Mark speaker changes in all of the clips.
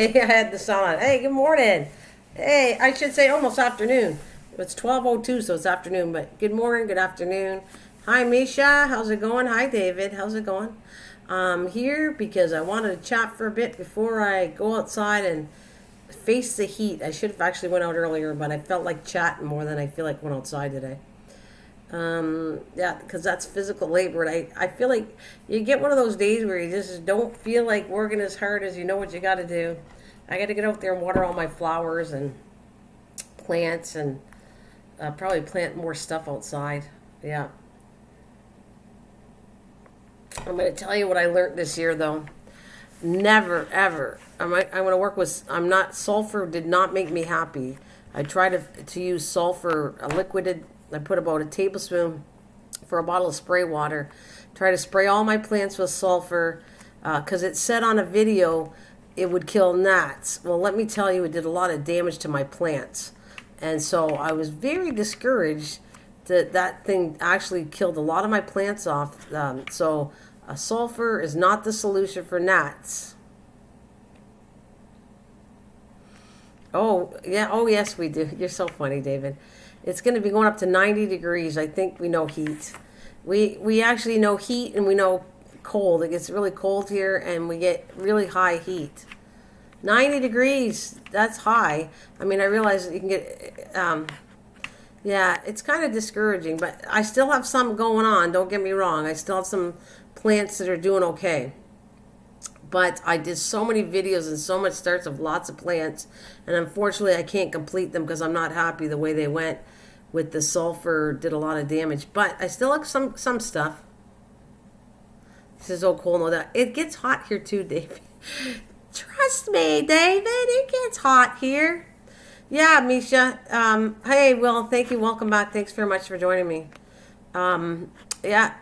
Speaker 1: Hey, I had the sound on. Hey, good morning. Hey, I should say almost afternoon. It's 12:02, so it's afternoon, but good morning, good afternoon. Hi, Misha. How's it going? Hi, David. How's it going? I'm here because I wanted to chat for a bit before I go outside and face the heat. I should have actually went out earlier, but I felt like chatting more than I feel like went outside today. Yeah, because that's physical labor. And I feel like you get one of those days where you just don't feel like working as hard as you know what you got to do. I got to get out there and water all my flowers and plants and probably plant more stuff outside. Yeah. I'm going to tell you what I learned this year, though. Never, ever. I'm going to work with, I'm not, sulfur did not make me happy. I tried to use sulfur, a liquid. I put about a tablespoon for a bottle of spray water. Try to spray all my plants with sulfur because it said on a video it would kill gnats. Well, let me tell you, it did a lot of damage to my plants. And so I was very discouraged that that thing actually killed a lot of my plants off. So sulfur is not the solution for gnats. Oh, yeah. Oh, yes, we do. You're so funny, David. It's going to be going up to 90 degrees. I think we know heat. We actually know heat and we know cold. It gets really cold here and we get really high heat. 90 degrees, that's high. I mean, I realize that you can get, yeah, it's kind of discouraging, but I still have some going on. Don't get me wrong. I still have some plants that are doing okay. But I did so many videos and so much starts of lots of plants, and unfortunately I can't complete them because I'm not happy the way they went with the sulfur. Did a lot of damage, but I still have some stuff. This is so cool. No, that it gets hot here too, David. Trust me, David, it gets hot here. Yeah, Misha. Hey, Will, thank you. Welcome back. Thanks very much for joining me. Yeah,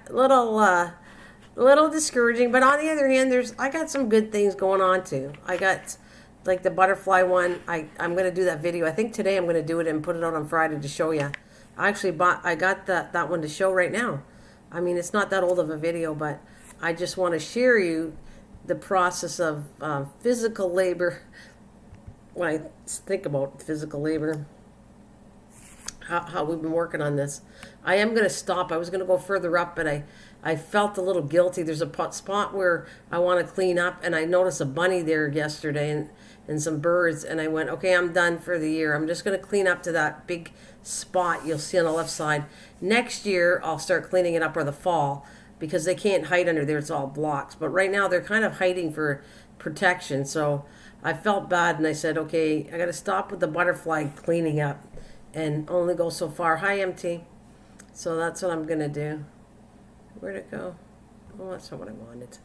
Speaker 1: little discouraging, but on the other hand, I got some good things going on too. I got like the butterfly one. I'm gonna do that video. I think today I'm gonna do it and put it out on Friday to show you. I got that one to show right now. I mean, it's not that old of a video, but I just want to share you the process of physical labor. When I think about physical labor, how we've been working on this. I am going to stop. I was going to go further up, but I felt a little guilty. There's a spot where I want to clean up, and I noticed a bunny there yesterday and some birds, and I went, okay, I'm done for the year. I'm just going to clean up to that big spot you'll see on the left side. Next year, I'll start cleaning it up, or the fall, because they can't hide under there. It's all blocks. But right now, they're kind of hiding for protection. So I felt bad, and I said, okay, I got to stop with the butterfly cleaning up and only go so far. Hi, MT. So that's what I'm going to do. Where'd it go? Oh, that's not what I wanted.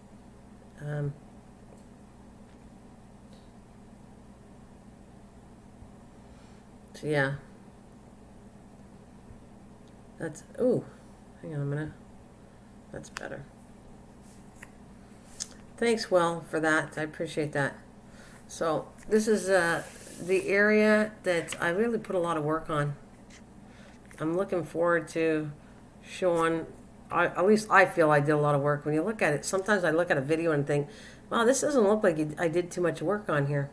Speaker 1: So, yeah. That's, ooh, hang on a minute. That's better. Thanks, Will, for that. I appreciate that. So this is the area that I really put a lot of work on. I'm looking forward to showing, at least I feel I did a lot of work. When you look at it, sometimes I look at a video and think, wow, this doesn't look like I did too much work on here.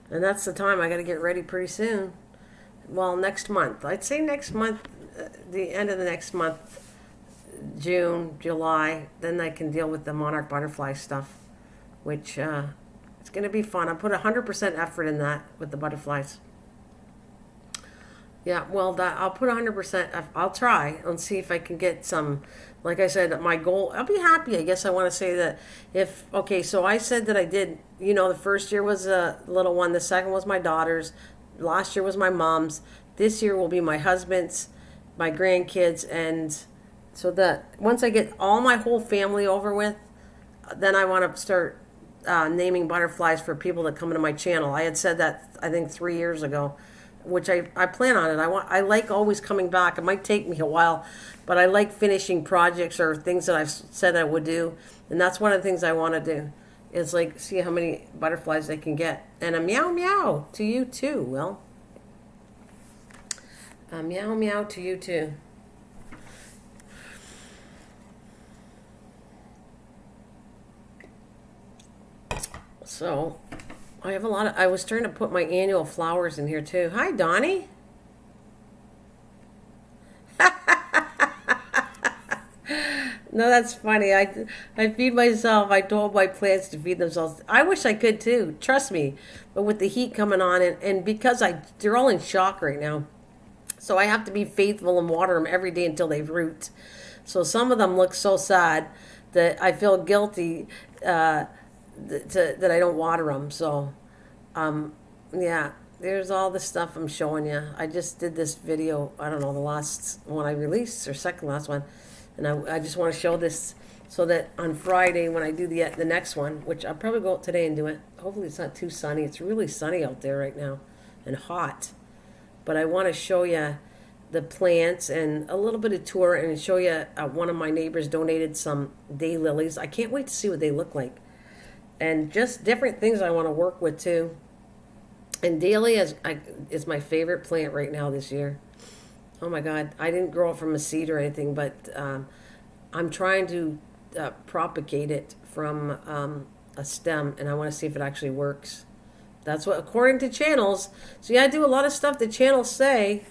Speaker 1: And that's the time I got to get ready pretty soon. Well, next month. I'd say next month, the end of the next month, June, July, then I can deal with the monarch butterfly stuff, which it's going to be fun. I put 100% effort in that with the butterflies. Yeah, well, I'll put 100%. I'll try and see if I can get some. Like I said, my goal, I'll be happy. I guess I want to say that okay, so I said that I did, the first year was a little one. The second was my daughter's. Last year was my mom's. This year will be my husband's, my grandkids. And so that once I get all my whole family over with, then I want to start naming butterflies for people that come into my channel. I had said that, I think, 3 years ago, which I plan on it. I like always coming back. It might take me a while, but I like finishing projects or things that I've said I would do. And that's one of the things I want to do. Is like see how many butterflies they can get. And a meow meow to you too, Will. A meow meow to you too. So I have a lot of, I was trying to put my annual flowers in here too. Hi, Donnie. No, that's funny. I feed myself. I told my plants to feed themselves. I wish I could too. Trust me. But with the heat coming on, and because they're all in shock right now, so I have to be faithful and water them every day until they root. So some of them look so sad that I feel guilty that I don't water them. So, yeah, there's all the stuff I'm showing you. I just did this video. I don't know, the last one I released or second last one. And I just want to show this so that on Friday when I do the next one, which I'll probably go out today and do it. Hopefully it's not too sunny. It's really sunny out there right now and hot. But I want to show you the plants and a little bit of tour and show you one of my neighbors donated some daylilies. I can't wait to see what they look like. And just different things I want to work with too. And dahlia is my favorite plant right now this year. Oh my God, I didn't grow it from a seed or anything, but I'm trying to propagate it from a stem, and I want to see if it actually works. That's what, according to channels. So yeah, I do a lot of stuff the channels say.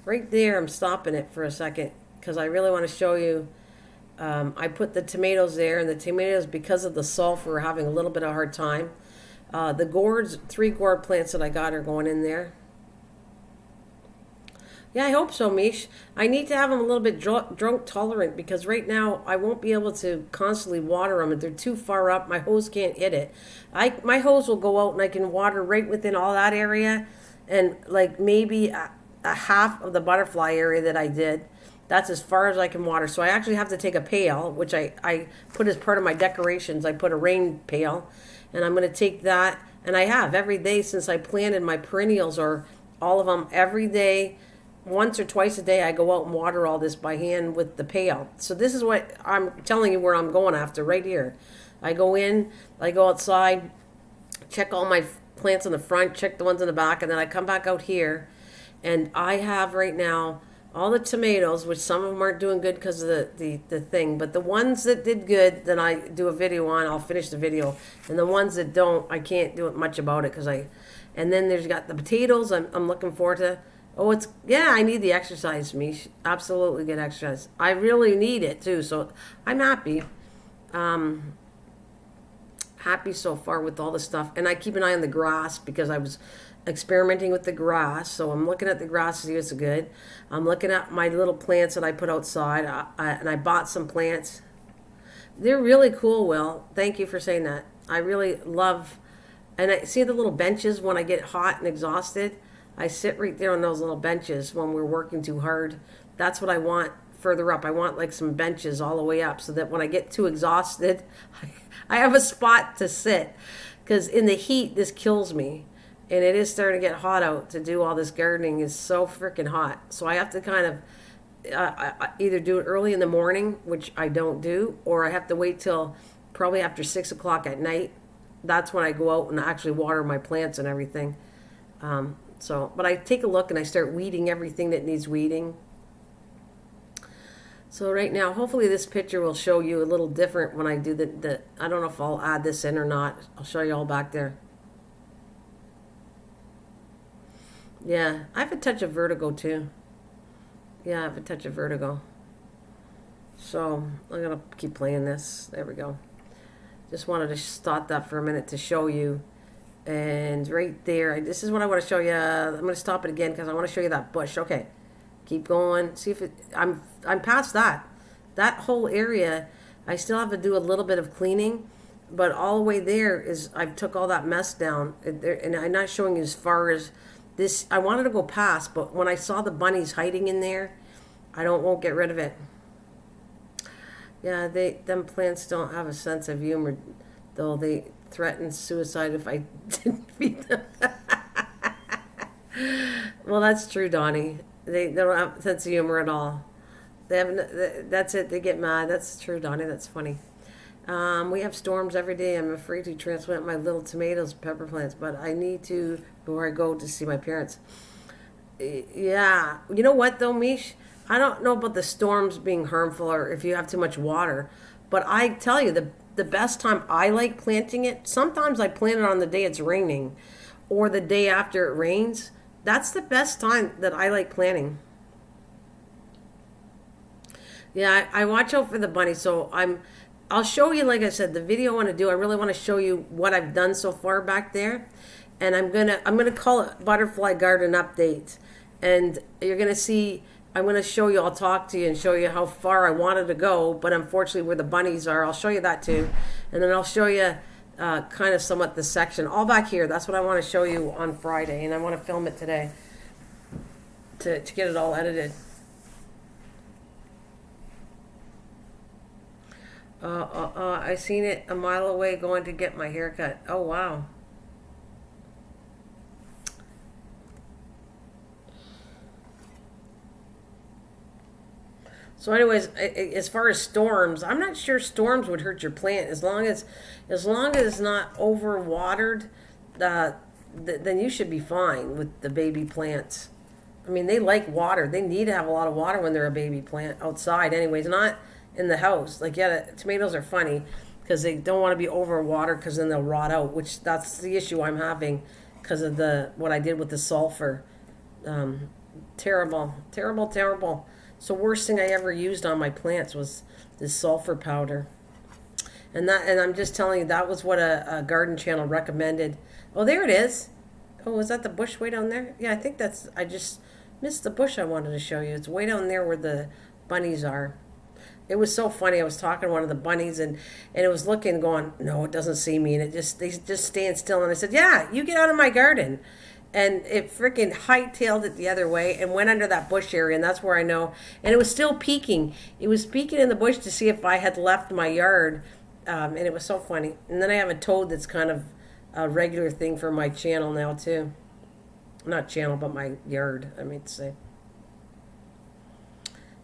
Speaker 1: Right there, I'm stopping it for a second because I really want to show you. I put the tomatoes there, and the tomatoes, because of the sulfur, are having a little bit of a hard time. The gourds, 3 gourd plants that I got are going in there. Yeah, I hope so, Mish. I need to have them a little bit drunk tolerant because right now I won't be able to constantly water them. They're too far up. My hose can't hit it. My hose will go out and I can water right within all that area, and like maybe a half of the butterfly area that I did. That's as far as I can water. So I actually have to take a pail, which I put as part of my decorations. I put a rain pail, and I'm going to take that, and I have every day since I planted my perennials, or all of them, every day. Once or twice a day, I go out and water all this by hand with the pail. So this is what I'm telling you where I'm going after, right here. I go in, I go outside, check all my plants in the front, check the ones in the back, and then I come back out here. And I have right now all the tomatoes, which some of them aren't doing good because of the thing. But the ones that did good, then I do a video on. I'll finish the video. And the ones that don't, I can't do much about it because and then there's got the potatoes I'm looking forward to. Oh, yeah, I need the exercise, Mish. Absolutely get exercise. I really need it, too, so I'm happy. Happy so far with all the stuff. And I keep an eye on the grass because I was experimenting with the grass. So I'm looking at the grass to see what's good. I'm looking at my little plants that I put outside, and I bought some plants. They're really cool, Will. Thank you for saying that. I really love, and I see the little benches when I get hot and exhausted. I sit right there on those little benches when we're working too hard. That's what I want further up. I want like some benches all the way up so that when I get too exhausted, I have a spot to sit. Because in the heat, this kills me. And it is starting to get hot out to do all this gardening. Is so freaking hot. So I have to kind of either do it early in the morning, which I don't do, or I have to wait till probably after 6 o'clock at night. That's when I go out and actually water my plants and everything. But I take a look and I start weeding everything that needs weeding. So right now, hopefully this picture will show you a little different when I do I don't know if I'll add this in or not. I'll show you all back there. Yeah, I have a touch of vertigo too. Yeah, I have a touch of vertigo. So I'm going to keep playing this. There we go. Just wanted to stop that for a minute to show you. And right there, this is what I want to show you. I'm going to stop it again because I want to show you that bush. Okay, keep going. See if I'm past that. That whole area, I still have to do a little bit of cleaning, but all the way there is I've took all that mess down. And I'm not showing you as far as this. I wanted to go past, but when I saw the bunnies hiding in there, I won't get rid of it. Yeah, them plants don't have a sense of humor, though. They threaten suicide if I didn't feed them. Well, that's true, Donnie. They don't have a sense of humor at all. They have. That's it. They get mad. That's true, Donnie. That's funny. We have storms every day. I'm afraid to transplant my little tomatoes, pepper plants, but I need to before I go to see my parents. Yeah. You know what, though, Mish? I don't know about the storms being harmful or if you have too much water, but I tell you, the best time I like planting it. Sometimes I plant it on the day it's raining or the day after it rains. That's the best time that I like planting. Yeah, I watch out for the bunny. So I'll show you, like I said, the video I want to do. I really want to show you what I've done so far back there. And I'm gonna call it Butterfly Garden Update. And you're gonna see, I'm gonna show you, I'll talk to you and show you how far I wanted to go, but unfortunately where the bunnies are, I'll show you that too. And then I'll show you kind of somewhat the section. All back here, that's what I want to show you on Friday, and I want to film it today to get it all edited. I seen it a mile away going to get my haircut. Oh, wow. So anyways, as far as storms, I'm not sure storms would hurt your plant as long as it's not overwatered, then you should be fine with the baby plants. I mean, they like water. They need to have a lot of water when they're a baby plant outside anyways, not in the house. Like, yeah, the tomatoes are funny because they don't want to be overwatered because then they'll rot out, which that's the issue I'm having because of what I did with the sulfur. Terrible, terrible, terrible. So worst thing I ever used on my plants was this sulfur powder. And I'm just telling you, that was what a garden channel recommended. Oh, there it is. Oh, is that the bush way down there? Yeah, I think I just missed the bush I wanted to show you. It's way down there where the bunnies are. It was so funny. I was talking to one of the bunnies and it was looking, going, no, it doesn't see me. And they just stand still. And I said, yeah, you get out of my garden. And it freaking hightailed it the other way and went under that bush area. And that's where I know. And it was still peeking. It was peeking in the bush to see if I had left my yard. And it was so funny. And then I have a toad that's kind of a regular thing for my channel now too. Not channel, but my yard, I mean to say.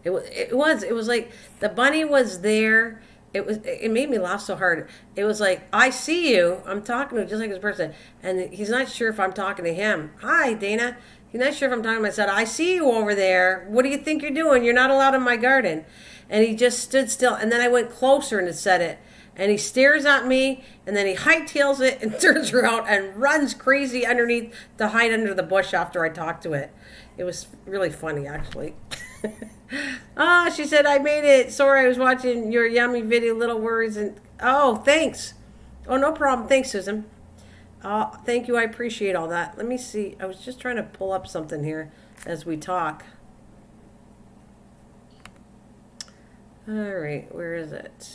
Speaker 1: It was like the bunny was there. It made me laugh so hard. It was like, I see you. I'm talking to just like this person. And he's not sure if I'm talking to him. Hi, Dana. He's not sure if I'm talking to him. I said, I see you over there. What do you think you're doing? You're not allowed in my garden. And he just stood still. And then I went closer and it said it. And he stares at me. And then he hightails it and turns around and runs crazy underneath to hide under the bush after I talked to it. It was really funny, actually. She said, I made it. Sorry, I was watching your yummy video, Little Worries. And oh, thanks. Oh, no problem. Thanks, Susan. Thank you. I appreciate all that. Let me see. I was just trying to pull up something here as we talk. All right. Where is it?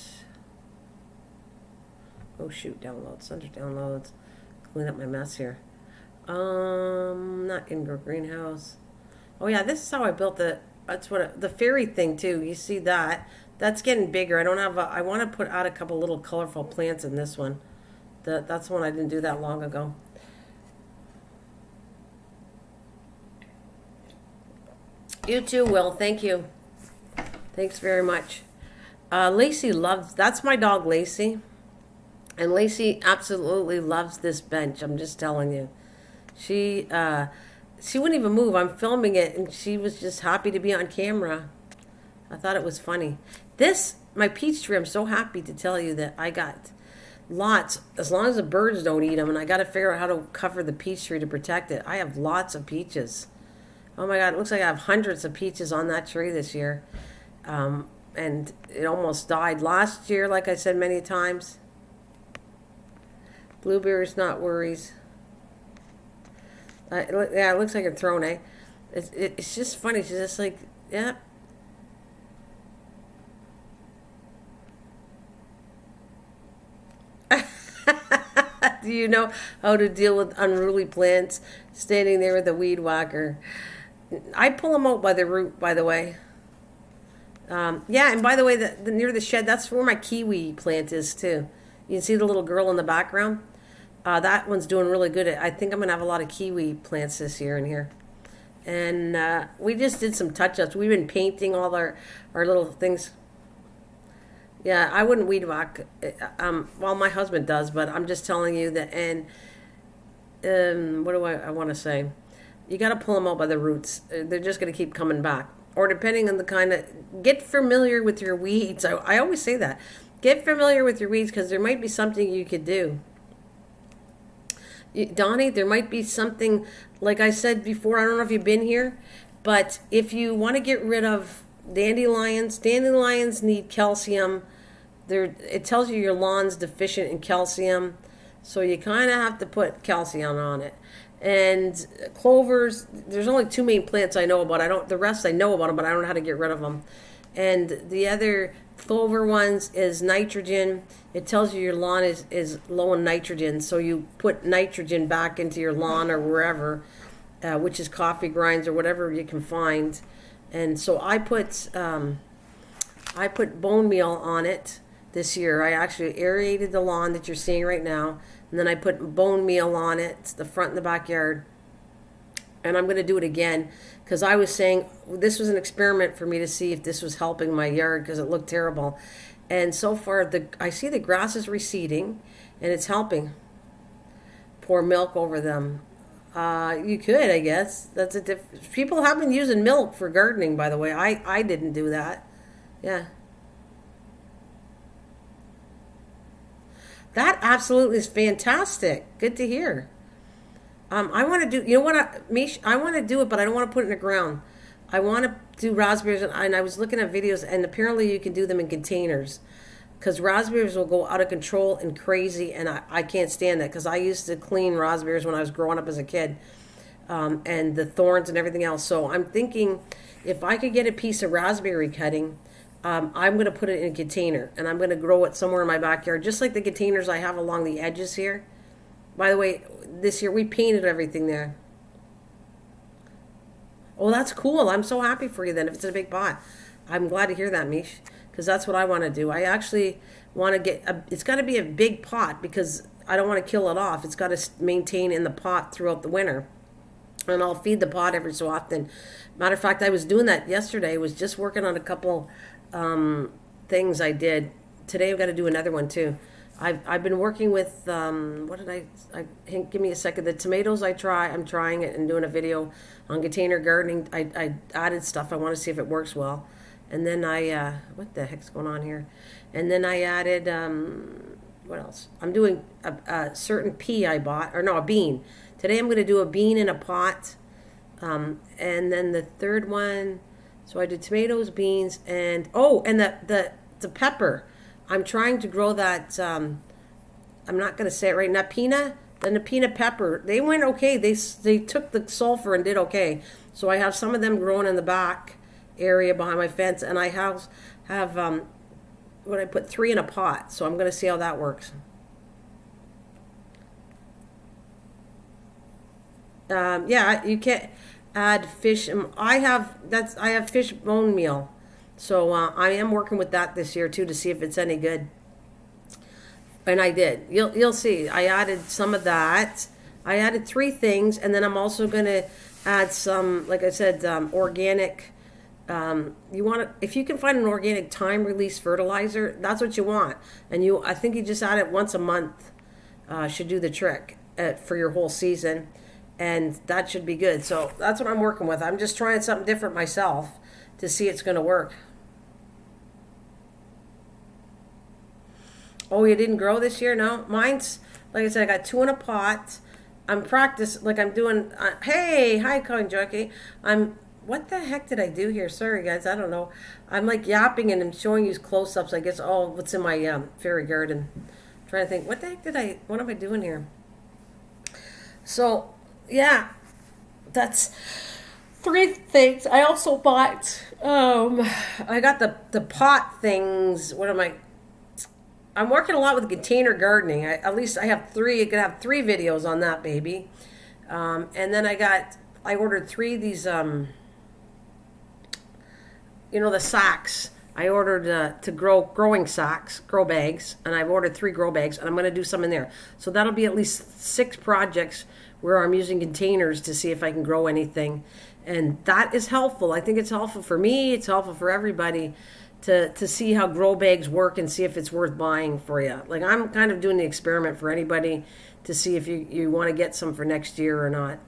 Speaker 1: Oh, shoot. Downloads. Under downloads. Clean up my mess here. Not indoor greenhouse. Oh, yeah. This is how I built that's what the fairy thing too. You see that? That's getting bigger. I want to put out a couple little colorful plants in this one. That's one I didn't do that long ago. You too, Will. Thank you. Thanks very much. Lacey that's my dog, Lacey. And Lacey absolutely loves this bench. I'm just telling you. She wouldn't even move. I'm filming it, and she was just happy to be on camera. I thought it was funny. My peach tree, I'm so happy to tell you that I got lots, as long as the birds don't eat them, and I got to figure out how to cover the peach tree to protect it. I have lots of peaches. Oh my God, it looks like I have hundreds of peaches on that tree this year. And it almost died last year, like I said many times. Blueberries, not worries. Yeah, it looks like a throne, eh? It's just funny. She's just like, yeah. Do you know how to deal with unruly plants standing there with a weed whacker? I pull them out by the root, by the way. Yeah, and by the way, near the shed, that's where my kiwi plant is too. You can see the little girl in the background. That one's doing really good. I think I'm going to have a lot of kiwi plants this year in here. And we just did some touch-ups. We've been painting all our little things. Yeah, I wouldn't weed whack. Well, my husband does, but I'm just telling you that. And what do I want to say? You got to pull them out by the roots. They're just going to keep coming back. Or depending on the kind of, get familiar with your weeds. I always say that. Get familiar with your weeds because there might be something you could do. Donnie, there might be something, like I said before, I don't know if you've been here, but if you want to get rid of dandelions need calcium. It tells you your lawn's deficient in calcium, so you kind of have to put calcium on it. And clovers, there's only two main plants I know about. The rest I know about them, but I don't know how to get rid of them. And the other clover ones is nitrogen. It tells you your lawn is low in nitrogen, so you put nitrogen back into your lawn or wherever, which is coffee grinds or whatever you can find. And so I put bone meal on it this year. I actually aerated the lawn that you're seeing right now, and then I put bone meal on it, the front and the backyard. And I'm going to do it again because I was saying this was an experiment for me to see if this was helping my yard because it looked terrible. And so far, I see the grass is receding, and it's helping. Pour milk over them. You could, I guess. That's a people have been using milk for gardening, by the way. I didn't do that. Yeah. That absolutely is fantastic. Good to hear. I want to do, you know what, Mish? I want to do it, but I don't want to put it in the ground. I want to do raspberries, and I was looking at videos, and apparently you can do them in containers. Because raspberries will go out of control and crazy, and I can't stand that. Because I used to clean raspberries when I was growing up as a kid, and the thorns and everything else. So I'm thinking if I could get a piece of raspberry cutting, I'm going to put it in a container, and I'm going to grow it somewhere in my backyard, just like the containers I have along the edges here. By the way, this year we painted everything there. Oh, that's cool. I'm so happy for you then if it's in a big pot. I'm glad to hear that, Mish, because that's what I want to do. I actually want to get, it's got to be a big pot because I don't want to kill it off. It's got to maintain in the pot throughout the winter. And I'll feed the pot every so often. Matter of fact, I was doing that yesterday. I was just working on a couple things I did. Today I've got to do another one too. I've been working with what did I give me a second. The tomatoes I'm trying it and doing a video on container gardening. I added stuff. I want to see if it works well. And then what the heck's going on here? And then I added what else? I'm doing a certain pea I bought, or no, a bean. Today I'm going to do a bean in a pot. And then the third one, so I did tomatoes, beans, and the pepper. I'm trying to grow that, I'm not going to say it right now, pina, then the peanut pepper. They went okay. They took the sulfur and did okay. So I have some of them growing in the back area behind my fence, and I have what I put 3 in a pot. So I'm going to see how that works. Yeah, you can't add fish. I have fish bone meal. So I am working with that this year too to see if it's any good. And I did. You'll see. I added some of that. I added 3 things, and then I'm also going to add some, like I said, organic. If you can find an organic time release fertilizer, that's what you want. And I think you just add it once a month. Should do the trick for your whole season, and that should be good. So that's what I'm working with. I'm just trying something different myself to see it's going to work. Oh, you didn't grow this year? No, mine's, like I said, I got 2 in a pot. I'm practicing, like I'm doing, hey, hi, Coin Jockey. What the heck did I do here? Sorry, guys, I don't know. I'm like yapping and I'm showing you close-ups, I guess, what's in my fairy garden. I'm trying to think, what am I doing here? So, yeah, that's 3 things. I also bought, I got the pot things. I'm working a lot with container gardening. At least I have 3. I could have 3 videos on that, baby. And then I ordered 3 of these, the sacks. I ordered to growing sacks, grow bags, and I've ordered 3 grow bags, and I'm going to do some in there. So that'll be at least 6 projects where I'm using containers to see if I can grow anything. And that is helpful. I think it's helpful for me. It's helpful for everybody to see how grow bags work and see if it's worth buying for you. Like, I'm kind of doing the experiment for anybody to see if you want to get some for next year or not,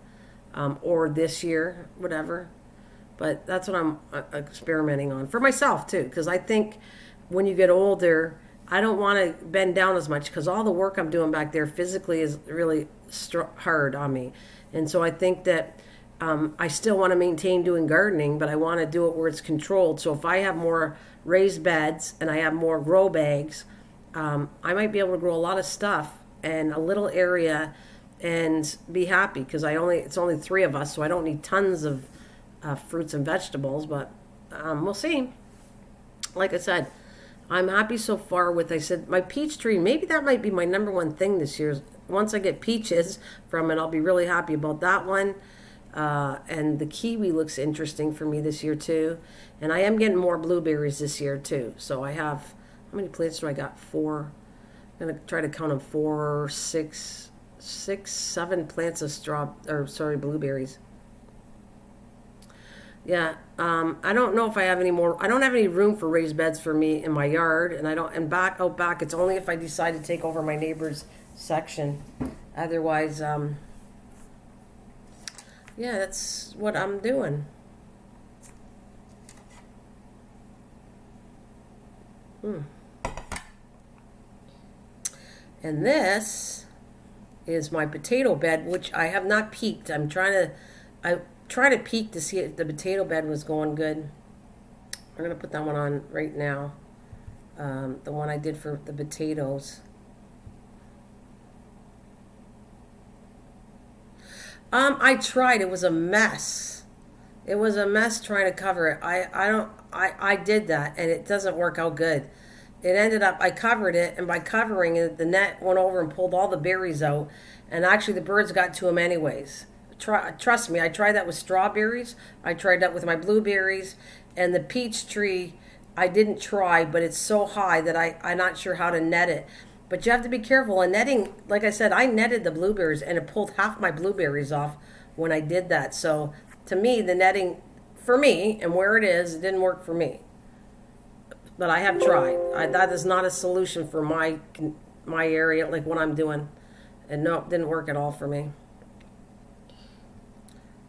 Speaker 1: or this year, whatever. But that's what I'm experimenting on for myself too, because I think when you get older, I don't want to bend down as much because all the work I'm doing back there physically is really hard on me. And so I think that I still want to maintain doing gardening, but I want to do it where it's controlled. So if I have more raised beds and I have more grow bags, I might be able to grow a lot of stuff in a little area and be happy because it's only 3 of us, so I don't need tons of fruits and vegetables, but we'll see. Like I said, I'm happy so far with, I said, my peach tree, maybe that might be my #1 thing this year. Once I get peaches from it, I'll be really happy about that one. And the kiwi looks interesting for me this year too. And I am getting more blueberries this year too. So I have, how many plants do I got? 4. I'm going to try to count them. 4, 6, 7 plants of blueberries. Yeah, I don't know if I have any more. I don't have any room for raised beds for me in my yard, and out back, it's only if I decide to take over my neighbor's section. Otherwise, yeah, that's what I'm doing. And this is my potato bed, which I have not peeked. I try to peek to see if the potato bed was going good. I'm going to put that one on right now. The one I did for the potatoes. I tried. It was a mess. It was a mess trying to cover it. I did that, and it doesn't work out good. It ended up, I covered it, and by covering it, the net went over and pulled all the berries out, and actually the birds got to them anyways. Trust me, I tried that with strawberries. I tried that with my blueberries, and the peach tree, I didn't try, but it's so high that I'm not sure how to net it. But you have to be careful. And netting, like I said, I netted the blueberries, and it pulled half my blueberries off when I did that. So to me, the netting, for me, and where it didn't work for me. But I have tried. That is not a solution for my area, like what I'm doing. And no, it didn't work at all for me.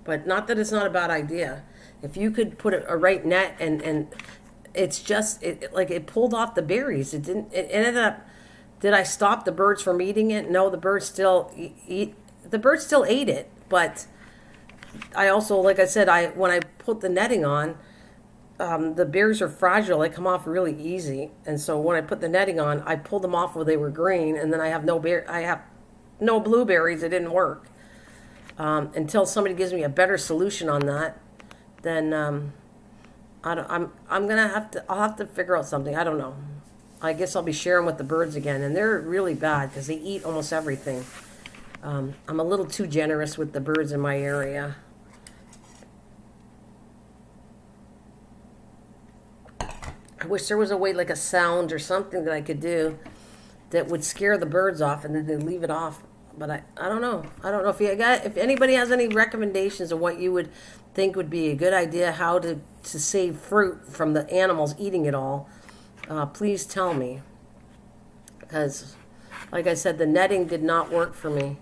Speaker 1: But not that it's not a bad idea. If you could put a right net and it's just, it pulled off the berries. It ended up, did I stop the birds from eating it? No, the birds still ate it. But I also, like I said, when I put the netting on, the berries are fragile. They come off really easy. And so when I put the netting on, I pulled them off where they were green, and then I have no blueberries. It didn't work. Until somebody gives me a better solution on that, then I'll have to figure out something. I don't know. I guess I'll be sharing with the birds again, and they're really bad because they eat almost everything. I'm a little too generous with the birds in my area. I wish there was a way, like a sound or something that I could do that would scare the birds off, and then they leave it off. But I don't know. I don't know if anybody has any recommendations of what you would think would be a good idea, how to save fruit from the animals eating it all. Please tell me, because, like I said, the netting did not work for me.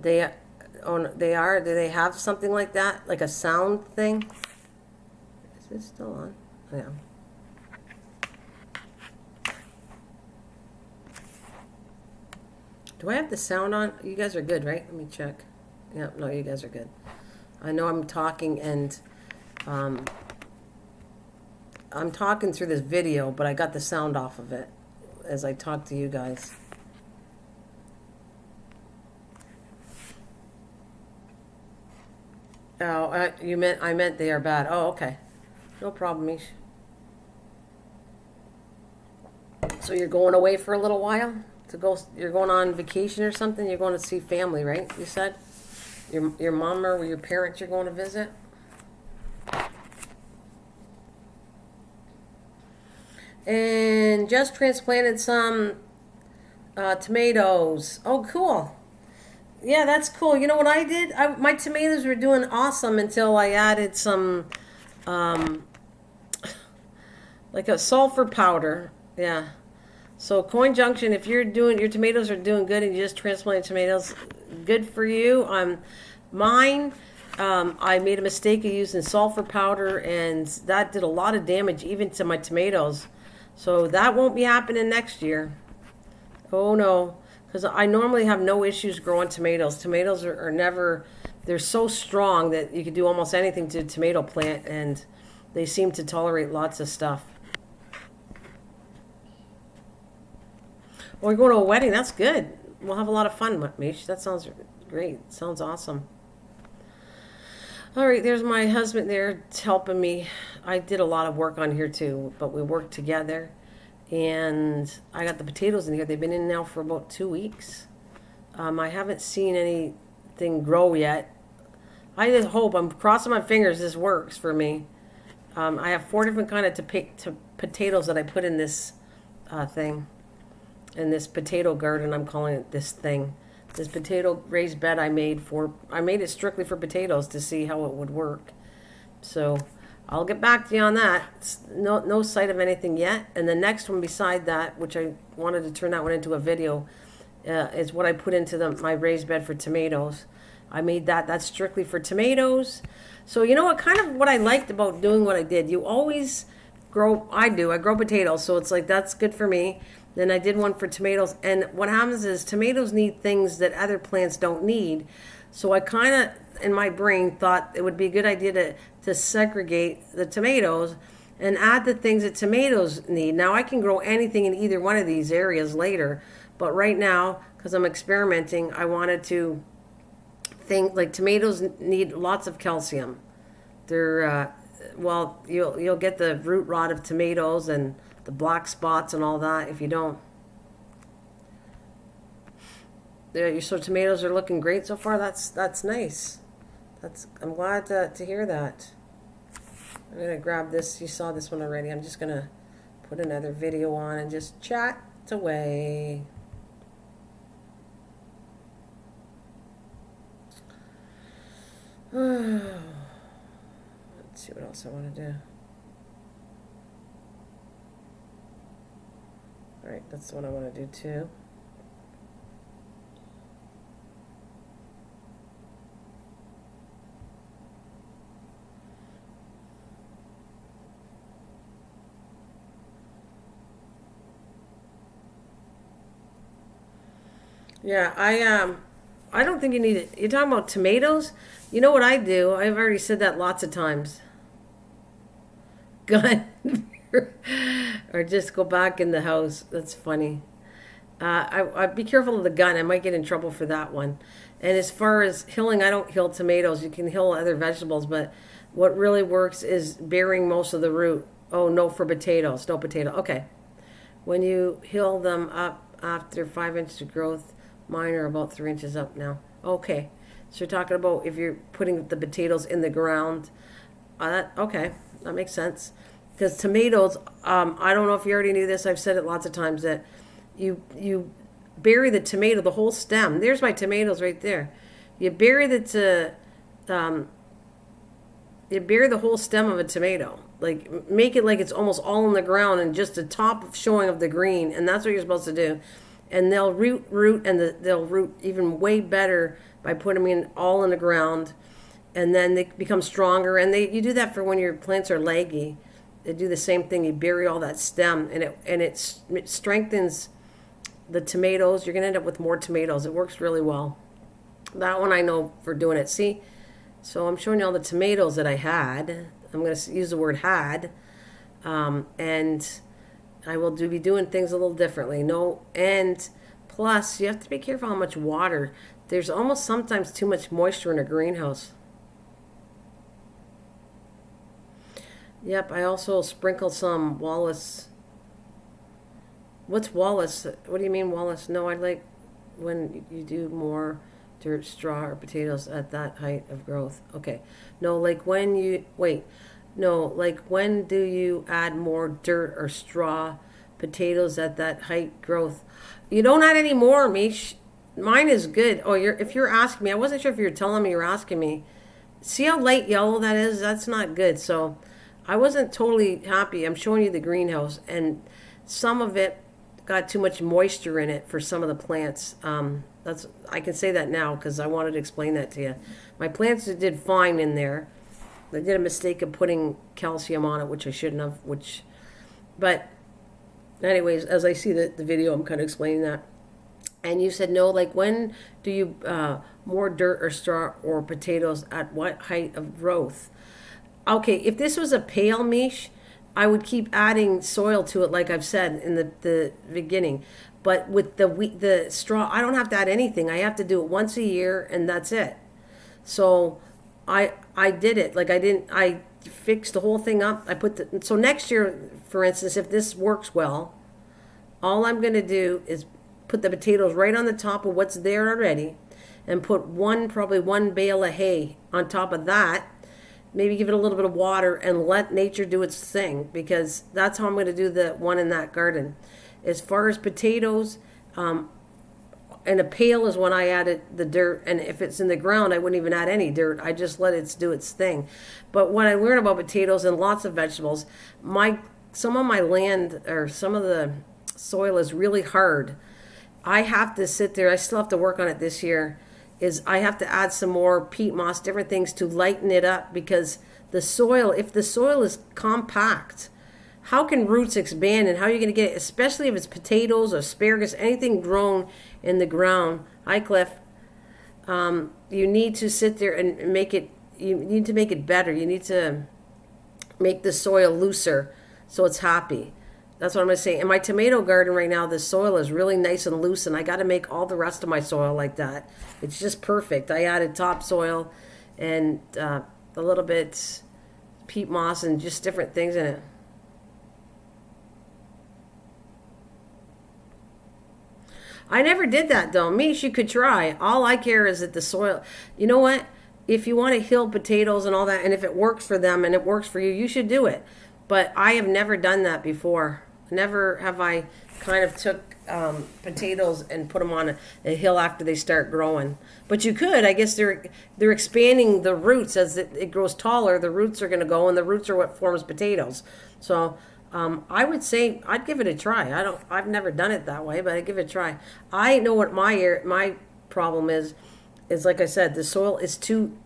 Speaker 1: Do they have something like that, like a sound thing? Is it still on? Yeah. Do I have the sound on? You guys are good, right? Let me check. Yeah, no, you guys are good. I know I'm talking and I'm talking through this video, but I got the sound off of it as I talk to you guys. Oh, I meant they are bad. Oh, okay. No problem, Mish. So you're going away for a little while? You're going on vacation or something? You're going to see family, right? You said? Your mom or your parents you're going to visit? And just transplanted some tomatoes. Oh, cool. Yeah, that's cool. You know what I did? My tomatoes were doing awesome until I added some, like a sulfur powder. Yeah. So Coin Junction, if your tomatoes are doing good and you just transplanted tomatoes, good for you. Mine, I made a mistake of using sulfur powder, and that did a lot of damage even to my tomatoes. So that won't be happening next year. Oh no, because I normally have no issues growing tomatoes. Tomatoes are never, they're so strong that you can do almost anything to a tomato plant, and they seem to tolerate lots of stuff. Well, we're going to a wedding. That's good. We'll have a lot of fun, Mish. That sounds great. Sounds awesome. All right, there's my husband there helping me. I did a lot of work on here too, but we worked together. And I got the potatoes in here. They've been in now for about 2 weeks. I haven't seen anything grow yet. I just hope, I'm crossing my fingers, this works for me. I have 4 different kind of potatoes that I put in this thing. In this potato garden, I'm calling it this thing. This potato raised bed I made it strictly for potatoes to see how it would work. So I'll get back to you on that. No sight of anything yet. And the next one beside that, which I wanted to turn that one into a video, is what I put into my raised bed for tomatoes. I made that. That's strictly for tomatoes. So you know what? Kind of what I liked about doing what I did. You always grow. I grow potatoes, so it's like that's good for me. Then I did one for tomatoes, and what happens is tomatoes need things that other plants don't need. So I kind of, in my brain, thought it would be a good idea to segregate the tomatoes and add the things that tomatoes need. Now I can grow anything in either one of these areas later, but right now, because I'm experimenting, I wanted to think like tomatoes need lots of calcium. They're well, you'll get the root rot of tomatoes and the black spots and all that if you don't. There, so tomatoes are looking great so far. That's nice. I'm glad to hear that. I'm gonna grab this. You saw this one already. I'm just gonna put another video on and just chat away. Let's see what else I want to do. All right, that's what I want to do too. Yeah, I don't think you need it. You're talking about tomatoes? You know what I do? I've already said that lots of times. Gun. Or just go back in the house. That's funny. I'd be careful of the gun. I might get in trouble for that one. And as far as hilling, I don't hill tomatoes. You can hill other vegetables, but what really works is burying most of the root. Oh, no for potatoes. No potato. Okay. When you hill them up after 5 inches of growth, mine are about 3 inches up now. Okay. So you're talking about if you're putting the potatoes in the ground. Okay. That makes sense. Because tomatoes, I don't know if you already knew this. I've said it lots of times that you bury the tomato, the whole stem. There's my tomatoes right there. You bury the whole stem of a tomato. Like make it like it's almost all in the ground and just the top showing of the green, and that's what you're supposed to do. And they'll root, and they'll root even way better by putting them in all in the ground, and then they become stronger. And you do that for when your plants are leggy. They do the same thing. You bury all that stem, and it strengthens the tomatoes. You're going to end up with more tomatoes. It works really well. That one I know for doing it. See? So I'm showing you all the tomatoes that I had. I'm going to use the word had. And I will be doing things a little differently. And plus, you have to be careful how much water. There's almost sometimes too much moisture in a greenhouse. Yep, I also sprinkle some Wallace. What's Wallace? What do you mean Wallace? No, I like when you do more dirt, straw, or potatoes at that height of growth. Okay. No, like when you, wait. No, like when do you add more dirt or straw, potatoes at that height growth? You don't add any more, Mish. Mine is good. Oh, if you're asking me, I wasn't sure if you were telling me you're asking me. See how light yellow that is? That's not good. So I wasn't totally happy. I'm showing you the greenhouse, and some of it got too much moisture in it for some of the plants. I can say that now because I wanted to explain that to you. My plants did fine in there. I did a mistake of putting calcium on it, which I shouldn't have. But Anyways, as I see the video, I'm kind of explaining that. And you said no, like when do you more dirt or straw or potatoes at what height of growth? Okay, if this was a pale miche, I would keep adding soil to it, like I've said in the beginning. But with the straw, I don't have to add anything. I have to do it once a year, and that's it. So I did it. Like I fixed the whole thing up. So next year, for instance, if this works well, all I'm going to do is put the potatoes right on the top of what's there already, and put probably one bale of hay on top of that. Maybe give it a little bit of water and let nature do its thing, because that's how I'm going to do the one in that garden. As far as potatoes, and a pail is when I added the dirt, and if it's in the ground, I wouldn't even add any dirt. I just let it do its thing. But what I learned about potatoes and lots of vegetables, some of my land or some of the soil is really hard. I have to sit there. I still have to work on it this year. I have to add some more peat moss, different things to lighten it up, because the soil, if the soil is compact, how can roots expand, and how are you going to get it, especially if it's potatoes or asparagus, anything grown in the ground? Hi, Cliff. You need to sit there and you need to make it better. You need to make the soil looser so it's happy. That's what I'm going to say. In my tomato garden right now, the soil is really nice and loose, and I got to make all the rest of my soil like that. It's just perfect. I added topsoil and a little bit peat moss and just different things in it. I never did that though. Mish, you could try. All I care is that the soil, you know what? If you want to hill potatoes and all that, and if it works for them and it works for you, you should do it. But I have never done that before. Never have I kind of took potatoes and put them on a hill after they start growing. But you could. I guess they're expanding the roots as it grows taller. The roots are going to go, and the roots are what forms potatoes. So I would say I'd give it a try. I've never done it that way, but I'd give it a try. I know what my problem is like I said, the soil is too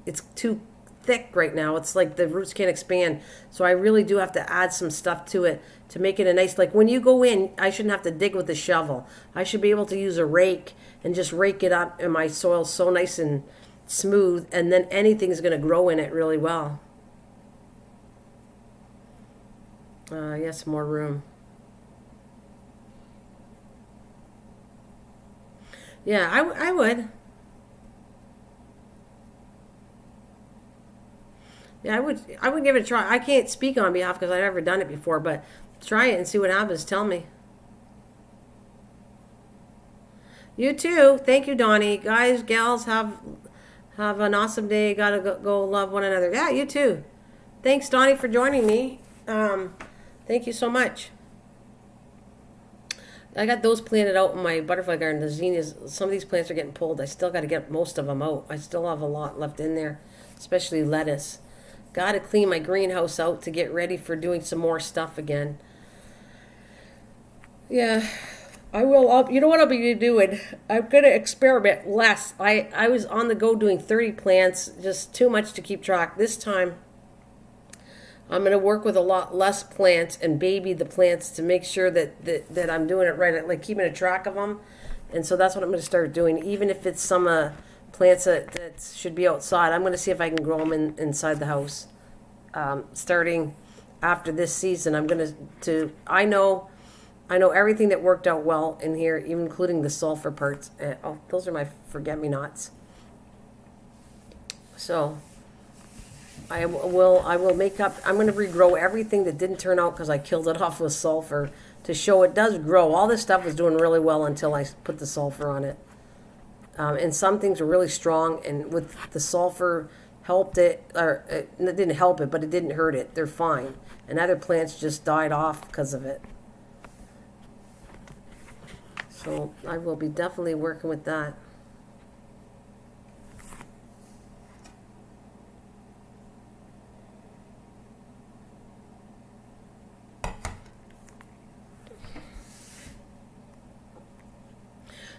Speaker 1: thick right now. It's like the roots can't expand. So I really do have to add some stuff to it to make it a nice, like when you go in, I shouldn't have to dig with a shovel. I should be able to use a rake and just rake it up, and my soil's so nice and smooth, and then anything's going to grow in it really well. Yes, more room. Yeah, I would. Yeah, I would give it a try. I can't speak on behalf because I've never done it before, but try it and see what happens. Tell me. You too. Thank you, Donnie. Guys, gals, have an awesome day. Gotta go love one another. Yeah, you too. Thanks, Donnie, for joining me. Thank you so much. I got those planted out in my butterfly garden. The zinnias, some of these plants are getting pulled. I still got to get most of them out. I still have a lot left in there, especially lettuce. Got to clean my greenhouse out to get ready for doing some more stuff again. Yeah, I will. You know what I'll be doing? I'm going to experiment less. I was on the go doing 30 plants, just too much to keep track. This time, I'm going to work with a lot less plants and baby the plants to make sure that I'm doing it right, like keeping a track of them. And so that's what I'm going to start doing, even if it's some plants that should be outside. I'm going to see if I can grow them inside the house. Starting after this season, I'm going to I know everything that worked out well in here, even including the sulfur parts. Those are my forget-me-nots. So I will make up. I'm going to regrow everything that didn't turn out because I killed it off with sulfur to show it does grow. All this stuff was doing really well until I put the sulfur on it. And some things were really strong, and with the sulfur helped it, or it didn't help it, but it didn't hurt it. They're fine. And other plants just died off because of it. So I will be definitely working with that.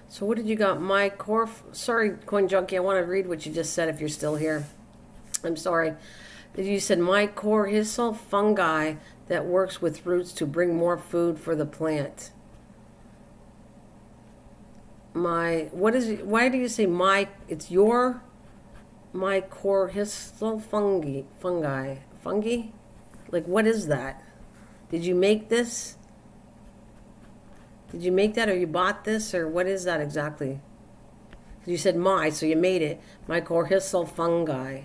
Speaker 1: So what did you got? My core... Sorry, Coin Junkie, I want to read what you just said if you're still here. I'm sorry. You said mycorrhizal fungi that works with roots to bring more food for the plant. What is it? Why do you say it's your mycorrhizal fungi? Like, what is that? Did you make this? Did you make that, or you bought this, or what is that exactly? You said so you made it. Mycorrhizal fungi.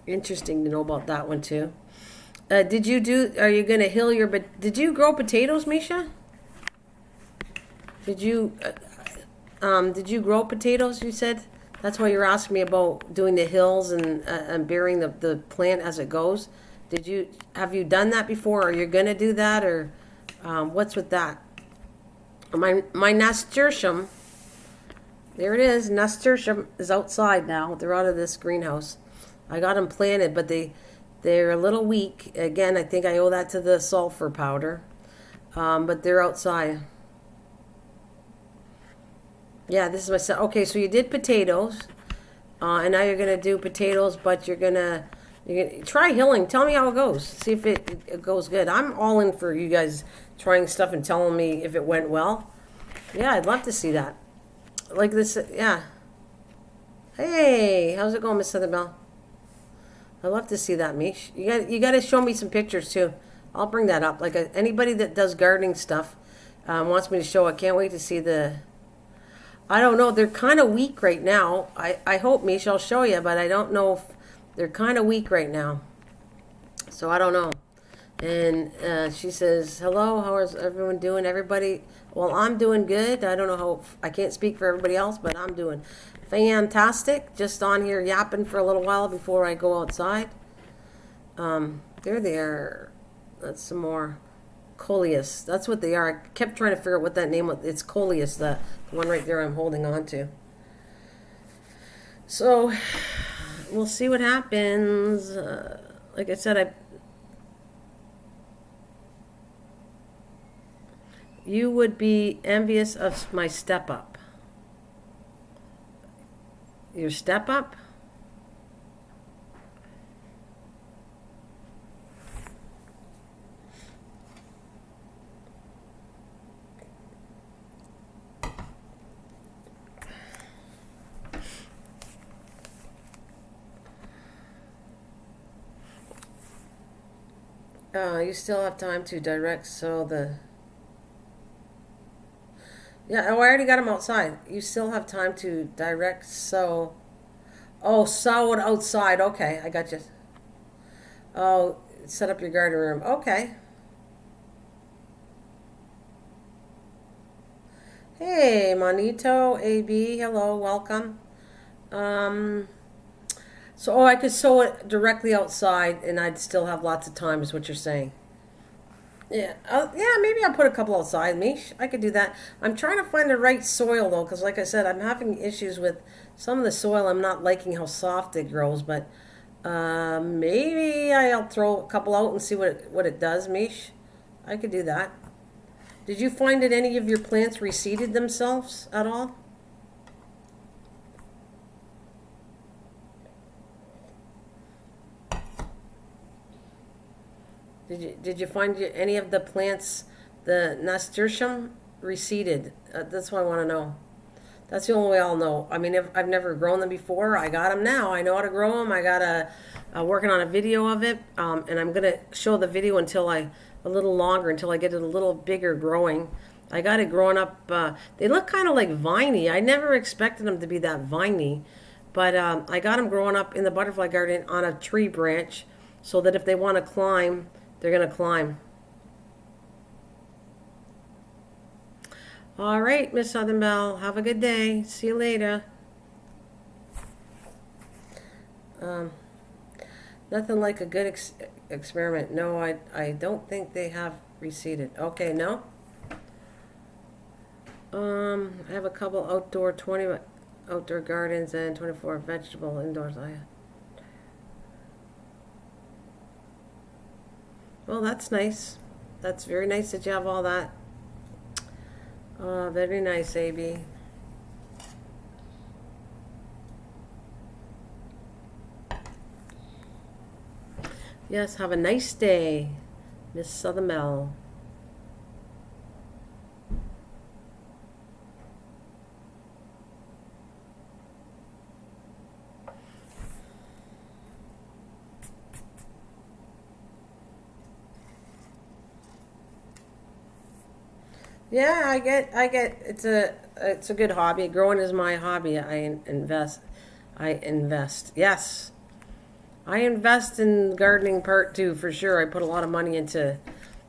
Speaker 1: Interesting to know about that one too. Are you going to hill did you grow potatoes, Misha? Did you grow potatoes, you said? That's why you're asking me about doing the hills and burying the plant as it goes. Have you done that before, or you're going to do that, or what's with that? My nasturtium, there it is, nasturtium is outside now. They're out of this greenhouse. I got them planted, but they're a little weak. Again, I think I owe that to the sulfur powder. But they're outside. Yeah, this is my son. Okay, so you did potatoes, and now you're gonna do potatoes, but you're gonna try hilling. Tell me how it goes. See if it goes good. I'm all in for you guys trying stuff and telling me if it went well. Yeah, I'd love to see that. Like this, yeah. Hey, how's it going, Miss Southern Belle? I love to see that, Mish. You got to show me some pictures too. I'll bring that up. Like anybody that does gardening stuff wants me to show. I can't wait to see the. I don't know. They're kind of weak right now. I hope, Mish, I'll show you, but I don't know if they're kind of weak right now. So I don't know. And she says, "Hello, how is everyone doing? Everybody? Well, I'm doing good. I don't know how. I can't speak for everybody else, but I'm doing fantastic. Just on here yapping for a little while before I go outside. There they are. That's some more coleus. That's what they are. I kept trying to figure out what that name was. It's coleus, the one right there I'm holding on to. So we'll see what happens. Like I said, you would be envious of my step up. Your step up? You still have time to direct sow the... Yeah, oh, I already got them outside. You still have time to direct sow. Oh, sow it outside. Okay, I got you. Oh, set up your garden room. Okay. Hey, Monito, AB, hello, welcome. I could sow it directly outside, and I'd still have lots of time, is what you're saying. Yeah, yeah, maybe I'll put a couple outside, Mish. I could do that. I'm trying to find the right soil, though, because like I said, I'm having issues with some of the soil. I'm not liking how soft it grows, but maybe I'll throw a couple out and see what it does, Mish. I could do that. Did you find that any of your plants reseeded themselves at all? Did you find any of the plants, the nasturtium, reseeded? That's what I want to know. That's the only way I'll know. I mean, I've never grown them before. I got them now. I know how to grow them. I got working on a video of it, and I'm gonna show the video until a little longer, until I get it a little bigger growing. I got it growing up. They look kind of like viney. I never expected them to be that viney, but I got them growing up in the butterfly garden on a tree branch, so that if they want to climb, they're going to climb. All right, Miss Southern Belle. Have a good day. See you later. Nothing like a good experiment. No, I don't think they have reseeded. Okay, no? I have a couple 20 outdoor gardens and 24 vegetable indoors. Well, that's nice. That's very nice that you have all that. Very nice, AB. Yes, have a nice day, Miss Southermel. Yeah, I get. It's a good hobby. Growing is my hobby. I invest. Yes, I invest in gardening part too for sure. I put a lot of money into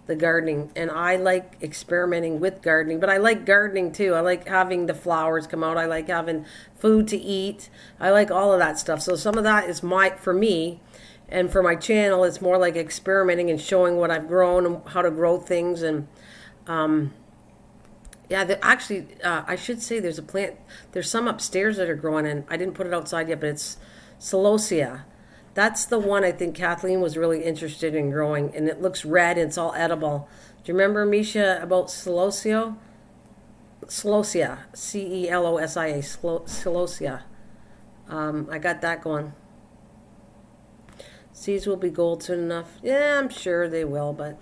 Speaker 1: the gardening, and I like experimenting with gardening. But I like gardening too. I like having the flowers come out. I like having food to eat. I like all of that stuff. So some of that is for me, and for my channel, it's more like experimenting and showing what I've grown and how to grow things and. Yeah, actually, I should say there's a plant. There's some upstairs that are growing, and I didn't put it outside yet, but it's celosia. That's the one I think Kathleen was really interested in growing, and it looks red and it's all edible. Do you remember, Misha, about celosio? Celosia, Celosia, celosia. I got that going. Seeds will be gold soon enough. Yeah, I'm sure they will, but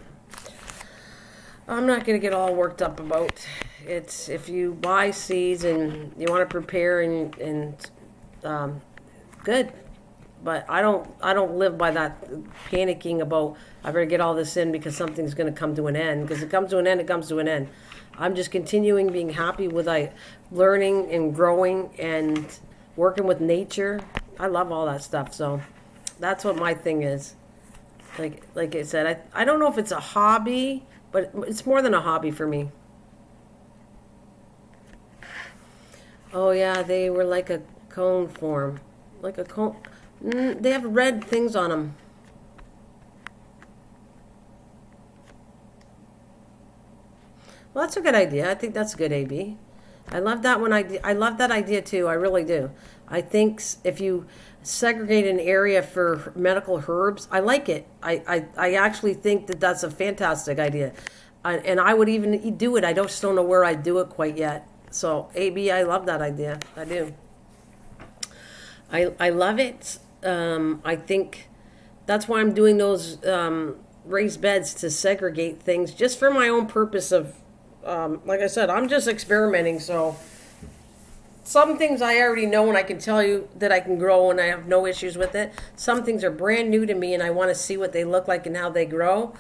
Speaker 1: I'm not going to get all worked up about it's if you buy seeds and you want to prepare and good, but I don't live by that panicking about I better get all this in because something's going to come to an end, because it comes to an end, it comes to an end. I'm just continuing being happy with learning and growing and working with nature. I love all that stuff, so that's what my thing is. Like I said, I don't know if it's a hobby, but it's more than a hobby for me. Oh yeah, they were like a cone form. Like a cone. They have red things on them. Well, that's a good idea. I think that's a good AB. I love that one idea. I love that idea too. I really do. I think if you segregate an area for medical herbs, I like it. I actually think that that's a fantastic idea. And I would even do it. I just don't know where I'd do it quite yet. So AB, I love that idea. I do. I love it. I think that's why I'm doing those raised beds to segregate things just for my own purpose of, like I said, I'm just experimenting. So some things I already know and I can tell you that I can grow and I have no issues with it. Some things are brand new to me and I want to see what they look like and how they grow.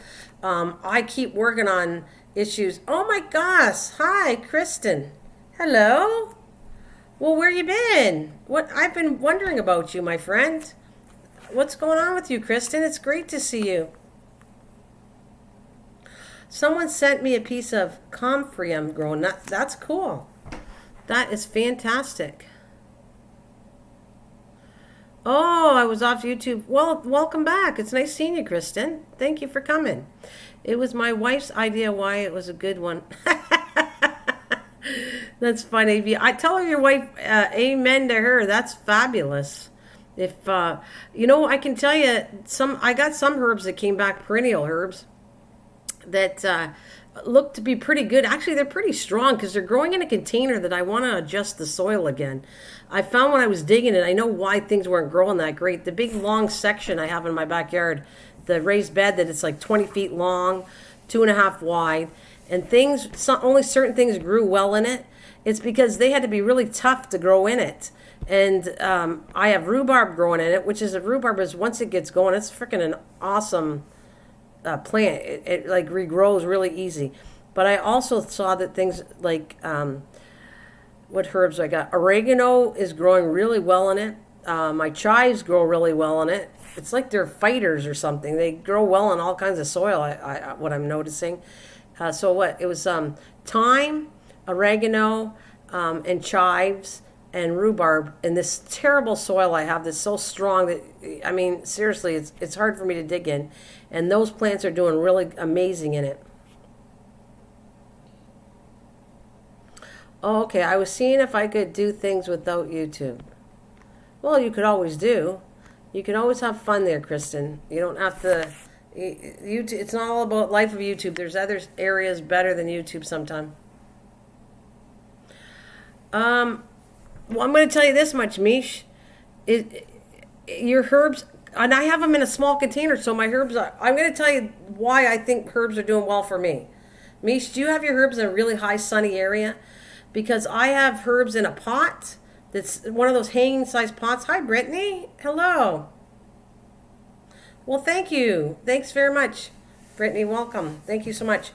Speaker 1: I keep working on issues. Oh my gosh. Hi, Kristen. Hello. Well, where you been? What I've been wondering about you, my friend. What's going on with you, Kristen? It's great to see you. Someone sent me a piece of comfrey I'm growing. That's cool. That is fantastic. Oh, I was off YouTube. Well, welcome back. It's nice seeing you, Kristen. Thank you for coming. It was my wife's idea why it was a good one. That's funny. I tell her your wife, amen to her. That's fabulous. If I can tell you I got some herbs that came back, perennial herbs that look to be pretty good. Actually, they're pretty strong because they're growing in a container that I want to adjust the soil again. I found when I was digging it, I know why things weren't growing that great. The big long section I have in my backyard, the raised bed that it's like 20 feet long, 2.5 wide, and only certain things grew well in it. It's because they had to be really tough to grow in it. And I have rhubarb growing in it, which is rhubarb is once it gets going, it's freaking an awesome plant. It like regrows really easy. But I also saw that things like what herbs I got. Oregano is growing really well in it. My chives grow really well in it. It's like they're fighters or something. They grow well in all kinds of soil. What I'm noticing. So what it was thyme, oregano, and chives and rhubarb in this terrible soil I have that's so strong that, I mean, seriously, it's hard for me to dig in. And those plants are doing really amazing in it. Oh, okay, I was seeing if I could do things without YouTube. Well, you could always do. You can always have fun there, Kristen. You don't have to. YouTube, it's not all about life of YouTube. There's other areas better than YouTube sometimes. Well, I'm going to tell you this much, Mish. Your herbs, And I have them in a small container, so my herbs are, I'm going to tell you why I think herbs are doing well for me. Mish, do you have your herbs in a really high sunny area? Because I have herbs in a pot that's one of those hanging size pots. Hi, Brittany. hello. Well, thank you. Thanks very much, Brittany. Welcome. Thank you so much.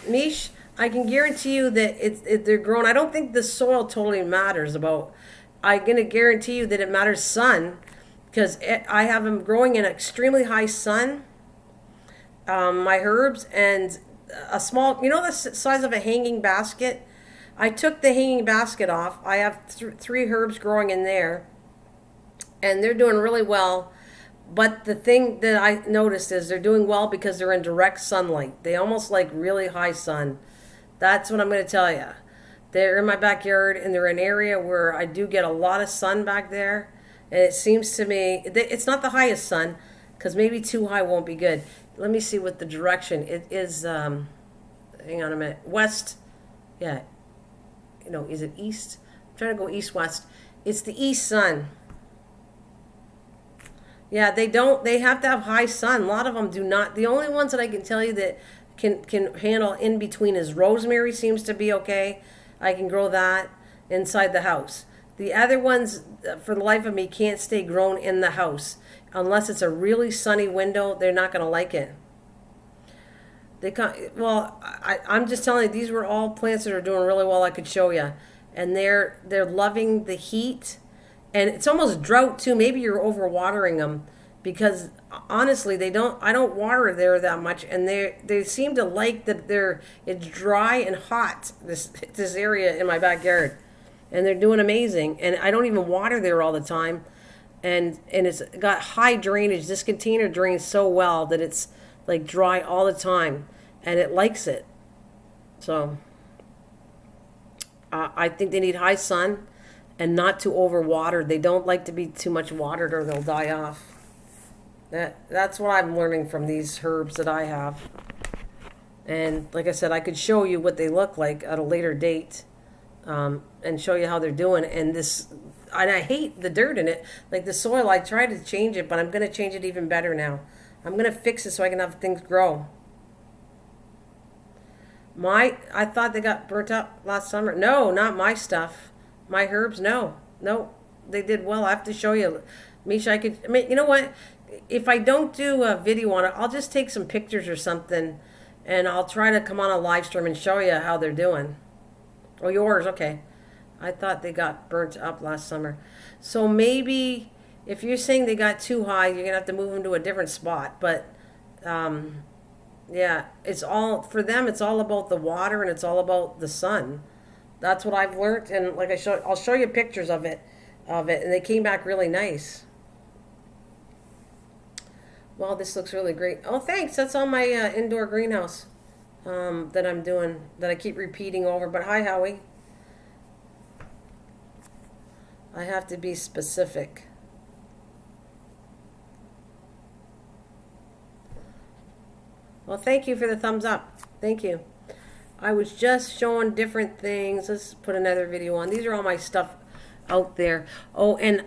Speaker 1: Mish, I can guarantee you that they're grown. I don't think the soil totally matters about. I'm going to guarantee you that it matters sun, because I have them growing in extremely high sun. My herbs, and a small, you know, the size of a hanging basket. I took the hanging basket off. I have three herbs growing in there, and they're doing really well. But the thing that I noticed is they're doing well because they're in direct sunlight. They almost like really high sun. That's what I'm going to tell you. They're in my backyard, and they're in an area where I do get a lot of sun back there. And it seems to me, it's not the highest sun, because maybe too high won't be good. Let me see what the direction. It is, hang on a minute, west. Yeah. You know, is it east? I'm trying to go east-west. It's the east sun. Yeah, they have to have high sun. A lot of them do not. The only ones that I can tell you that can handle in between is rosemary. Seems to be okay. I can grow that inside the house. The other ones, for the life of me, can't stay grown in the house. Unless it's a really sunny window, they're not going to like it. I'm just telling you, these were all plants that are doing really well. I could show you. And they're loving the heat. And it's almost drought too. Maybe you're overwatering them, because honestly, I don't water there that much, and they seem to like that it's dry and hot, this area in my backyard. And they're doing amazing. And I don't even water there all the time. And it's got high drainage. This container drains so well that it's like dry all the time, and it likes it. So I think they need high sun and not too overwatered. They don't like to be too much watered, or they'll die off. That's what I'm learning from these herbs that I have. And like I said, I could show you what they look like at a later date, and show you how they're doing. And I hate the dirt in it. Like the soil, I tried to change it, but I'm going to change it even better now. I'm going to fix it so I can have things grow. I thought they got burnt up last summer. No, not my stuff. My herbs, no, they did well. I have to show you, Misha. You know what? If I don't do a video on it, I'll just take some pictures or something, and I'll try to come on a live stream and show you how they're doing. Oh, yours, okay. I thought they got burnt up last summer. So maybe if you're saying they got too high, you're gonna have to move them to a different spot. But yeah, it's all about the water, and it's all about the sun. That's what I've learned, and like I'll show you pictures of it, and they came back really nice. Well, this looks really great. Oh, thanks. That's on my indoor greenhouse that I'm doing, that I keep repeating over. But hi, Howie. I have to be specific. Well, thank you for the thumbs up. Thank you. I was just showing different things. Let's put another video on. These are all my stuff out there. Oh, and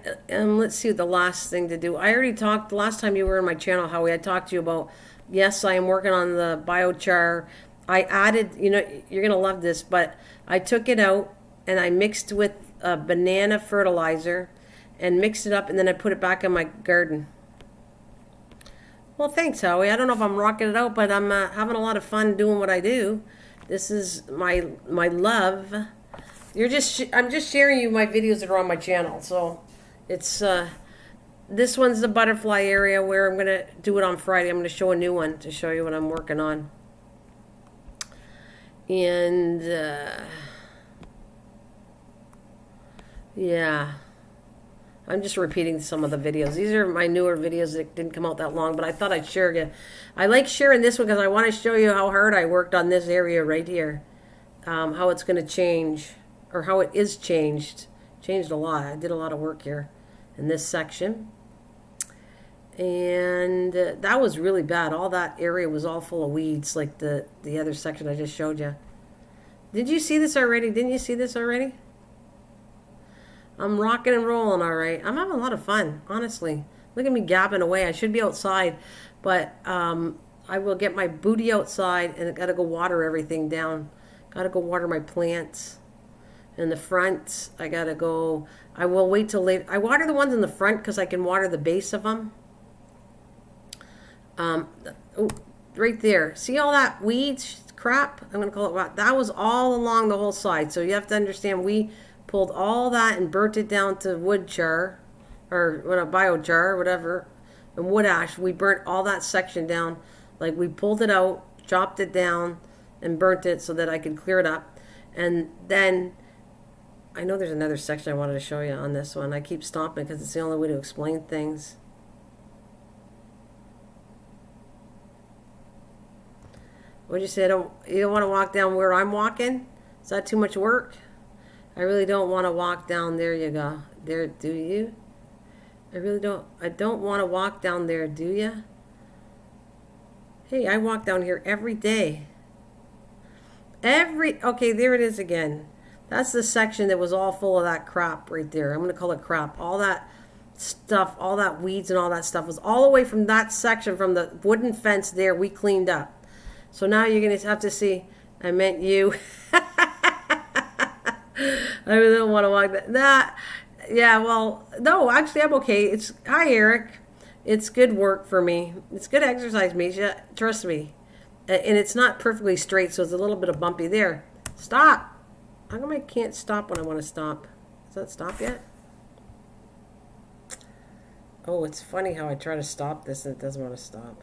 Speaker 1: let's see the last thing to do. I already talked, the last time you were in my channel, Howie, I talked to you about, yes, I am working on the biochar. I added, you know, you're going to love this, but I took it out and I mixed with banana fertilizer and mixed it up, and then I put it back in my garden. Well, thanks, Howie. I don't know if I'm rocking it out, but I'm having a lot of fun doing what I do. This is my love. I'm just sharing you my videos that are on my channel. So it's this one's the butterfly area where I'm going to do it on Friday. I'm going to show a new one to show you what I'm working on. And yeah, I'm just repeating some of the videos. These are my newer videos that didn't come out that long, but I thought I'd share you. I like sharing this one because I want to show you how hard I worked on this area right here. How it's going to change, or how it is changed. Changed a lot. I did a lot of work here in this section. And that was really bad. All that area was all full of weeds, like the other section I just showed you. Did you see this already? Didn't you see this already? I'm rocking and rolling, all right. I'm having a lot of fun, honestly. Look at me gabbing away. I should be outside, but I will get my booty outside, and I got to go water everything down. Got to go water my plants. In the front, I got to go. I will wait till late. I water the ones in the front because I can water the base of them. Right there. See all that weeds crap? I'm going to call it that was all along the whole side. So you have to understand, we pulled all that and burnt it down to wood char, or biochar, or whatever, and wood ash. We burnt all that section down. Like, we pulled it out, chopped it down, and burnt it so that I could clear it up. And then, I know there's another section I wanted to show you on this one. I keep stopping because it's the only way to explain things. What'd you say? You don't want to walk down where I'm walking? Is that too much work? I really don't want to walk down. There you go. There, do you? I don't want to walk down there, do you? Hey, I walk down here every day. Okay, there it is again. That's the section that was all full of that crap right there. I'm going to call it crap. All that stuff, all that weeds and all that stuff was all the way from that section, from the wooden fence there, we cleaned up. So now you're going to have to see, I meant you. I really don't want to walk that. Yeah, well, no, actually I'm okay. Hi, Eric. It's good work for me. It's good exercise, Misha. Trust me. And it's not perfectly straight, so it's a little bit of bumpy there. Stop. How come I can't stop when I want to stop? Does that stop yet? Oh, it's funny how I try to stop this and it doesn't want to stop.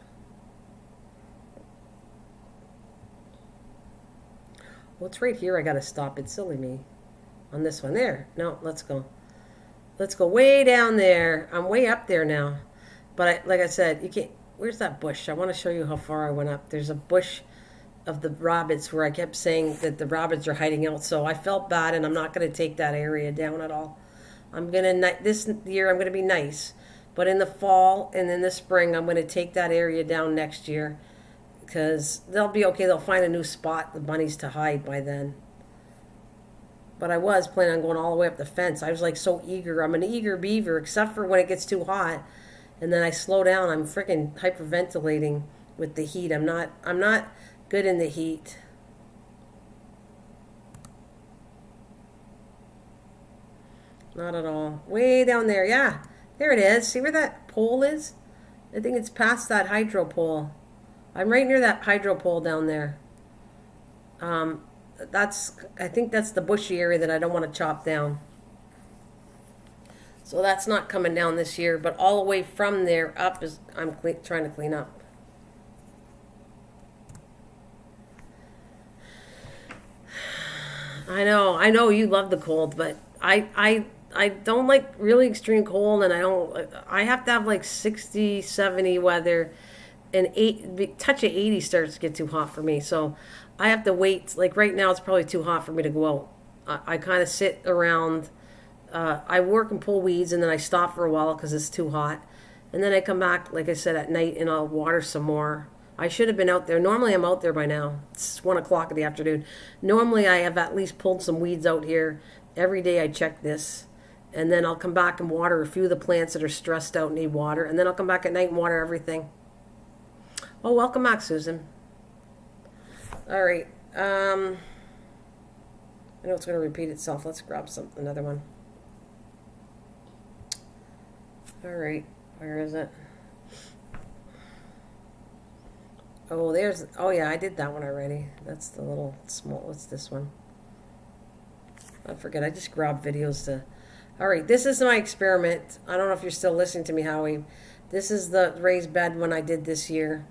Speaker 1: Well, it's right here. I got to stop. It's silly me. On this one. There. No, let's go. Let's go way down there. I'm way up there now. But like I said, you can't. Where's that bush? I want to show you how far I went up. There's a bush of the rabbits where I kept saying that the rabbits are hiding out. So I felt bad, and I'm not going to take that area down at all. This year I'm going to be nice. But in the fall and in the spring, I'm going to take that area down next year. Because they'll be okay. They'll find a new spot, the bunnies, to hide by then. But I was planning on going all the way up the fence. I was like so eager. I'm an eager beaver, except for when it gets too hot. And then I slow down. I'm freaking hyperventilating with the heat. I'm not good in the heat. Not at all. Way down there. Yeah. There it is. See where that pole is? I think it's past that hydro pole. I'm right near that hydro pole down there. I think that's the bushy area that I don't want to chop down. So that's not coming down this year, but all the way from there up is I'm trying to clean up. I know you love the cold, but I don't like really extreme cold, and I have to have like 60, 70 weather, and touch of 80 starts to get too hot for me. So I have to wait. Like right now, it's probably too hot for me to go out. I kind of sit around. I work and pull weeds, and then I stop for a while because it's too hot. And then I come back, like I said, at night, and I'll water some more. I should have been out there. Normally, I'm out there by now. It's 1 o'clock in the afternoon. Normally, I have at least pulled some weeds out here. Every day I check this. And then I'll come back and water a few of the plants that are stressed out and need water. And then I'll come back at night and water everything. Oh, welcome back, Susan. All right. I know it's going to repeat itself. Let's grab another one. All right. Where is it? Oh yeah, I did that one already. That's the little small, what's this one? I forget, I just grabbed videos to... All right, this is my experiment. I don't know if you're still listening to me, Howie. This is the raised bed one I did this year.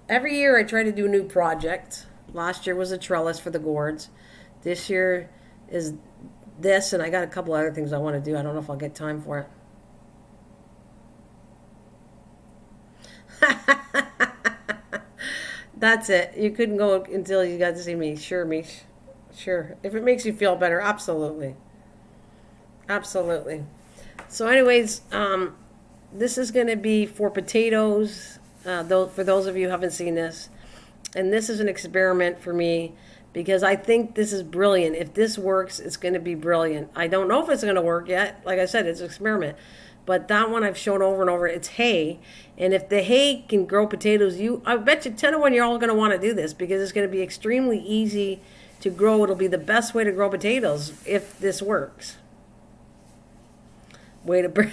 Speaker 1: Every year I try to do a new project. Last year was a trellis for the gourds. This year is this, and I got a couple other things I want to do. I don't know if I'll get time for it. That's it. You couldn't go until you got to see me. Sure, Mish. Sure. If it makes you feel better, absolutely. Absolutely. So anyways, this is going to be for potatoes, for those of you who haven't seen this. And this is an experiment for me because I think this is brilliant. If this works, it's going to be brilliant. I don't know if it's going to work yet. Like I said, it's an experiment. But that one I've shown over and over. It's hay, and if the hay can grow potatoes, I bet you 10 to 1 you're all going to want to do this because it's going to be extremely easy to grow. It'll be the best way to grow potatoes if this works. Way to bring.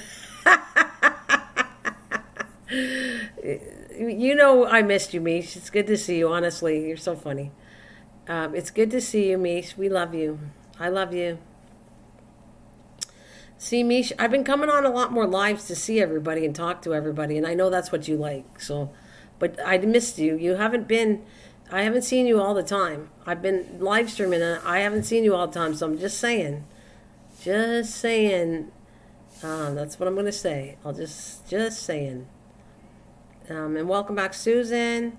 Speaker 1: You know I missed you, Mish. It's good to see you, honestly. You're so funny. It's good to see you, Mish. We love you. I love you. See, Mish, I've been coming on a lot more lives to see everybody and talk to everybody, and I know that's what you like. So, but I missed you. I haven't seen you all the time. I've been live streaming, and I haven't seen you all the time, so I'm just saying. Just saying. That's what I'm going to say. I'll just saying. And welcome back, Susan.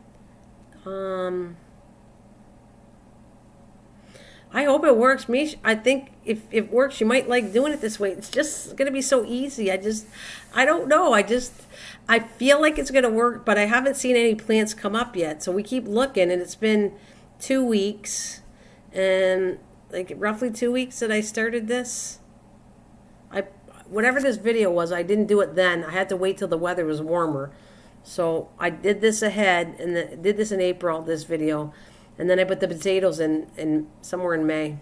Speaker 1: I hope it works, Mish. I think if it works, you might like doing it this way. It's just going to be so easy. I don't know. I feel like it's going to work, but I haven't seen any plants come up yet. So we keep looking, and it's been 2 weeks, and like roughly 2 weeks that I started this. Whatever this video was, I didn't do it then. I had to wait till the weather was warmer. So I did this ahead, and did this in April, this video. And then I put the potatoes in somewhere in May.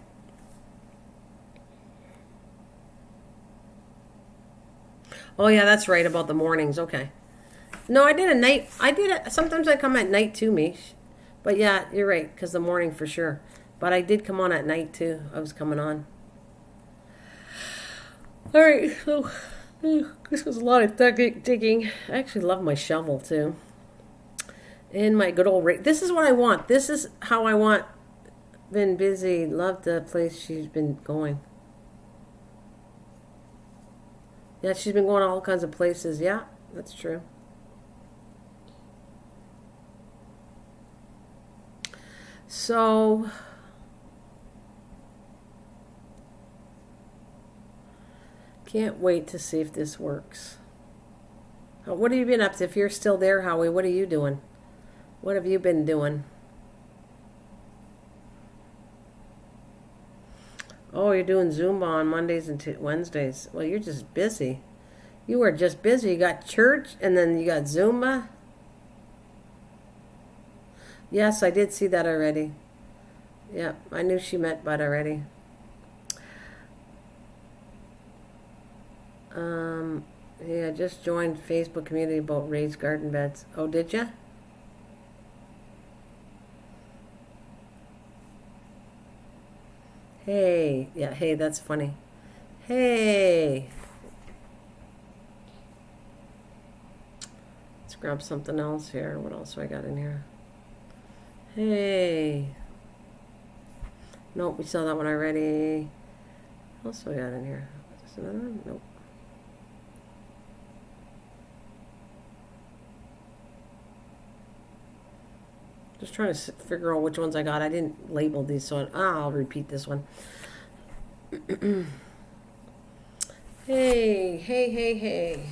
Speaker 1: Oh, yeah, that's right, about the mornings. Okay. No, I did a night. Sometimes I come at night too, Mish. But yeah, you're right, because the morning for sure. But I did come on at night too. I was coming on. All right, so this was a lot of digging. I actually love my shovel too. And my good old rake. This is what I want. This is how I want. Been busy. Love the place she's been going. Yeah, she's been going all kinds of places. Yeah, that's true. So can't wait to see if this works. What have you been up to? If you're still there, Howie, what are you doing? What have you been doing? Oh, you're doing Zumba on Mondays and Wednesdays. Well, you're just busy. You are just busy. You got church, and then you got Zumba. Yes, I did see that already. Yeah, I knew she met Bud already. Yeah, just joined Facebook community about raised garden beds. Oh, did ya? Hey, yeah, hey, that's funny. Hey. Let's grab something else here. What else do I got in here? Hey. Nope, we saw that one already. What else do I got in here? Is this another one? Nope. Just trying to figure out which ones I got. I didn't label these, so I'll repeat this one. Hey.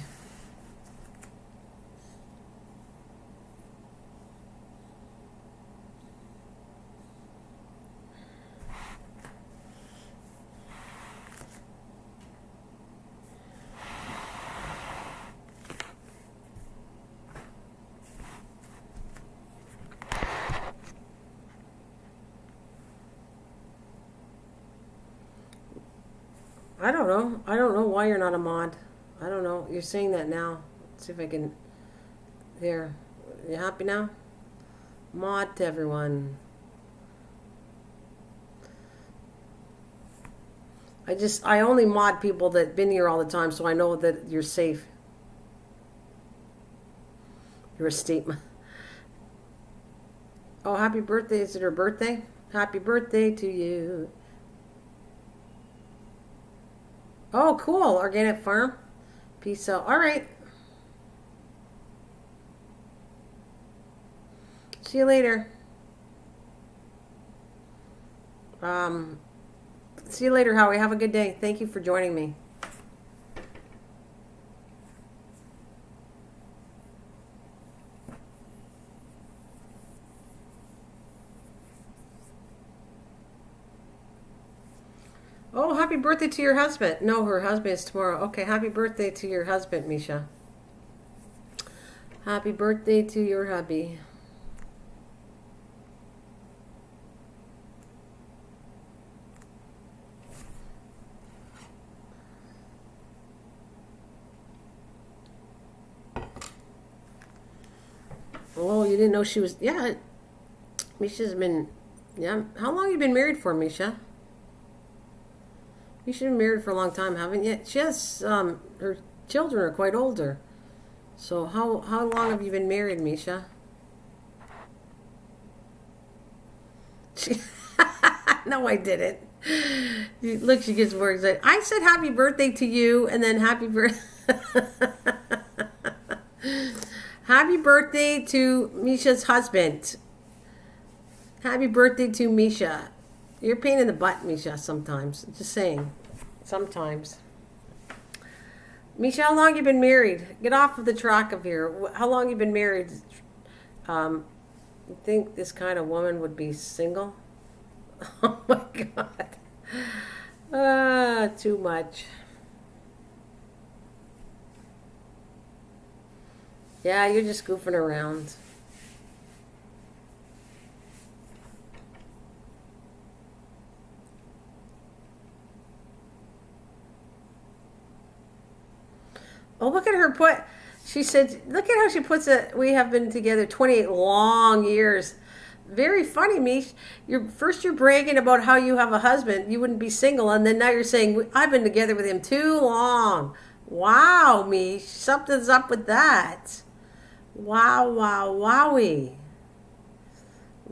Speaker 1: I don't know why you're not a mod. I don't know. You're saying that now. Let's see if I can. There. You happy now? Mod to everyone. I only mod people that been here all the time, so I know that you're safe. You're a statement. Oh, happy birthday. Is it her birthday? Happy birthday to you. Oh, cool. Organic farm. Peace out. All right. See you later. See you later, Howie. Have a good day. Thank you for joining me. Oh, happy birthday to your husband. No, her husband is tomorrow. Okay, happy birthday to your husband, Misha. Happy birthday to your hubby. Oh, you didn't know she was... Yeah, Misha's been... Yeah, how long have you been married for, Misha? Misha's been married for a long time, haven't you? She has... her children are quite older. So how long have you been married, Misha? No, I didn't. Look, she gets more excited. I said happy birthday to you, and then happy birthday... Happy birthday to Misha's husband. Happy birthday to Misha. You're a pain in the butt, Misha, sometimes. Just saying. Sometimes. Misha, how long have you been married? Get off of the track of here. How long have you been married? You think this kind of woman would be single? Oh my God. Too much. Yeah, you're just goofing around. Oh, look at her put. She said, look at how she puts it. We have been together 28 long years. Very funny, Mish. You're bragging about how you have a husband. You wouldn't be single. And then now you're saying, I've been together with him too long. Wow, Mish. Something's up with that. Wow, wow, wowie.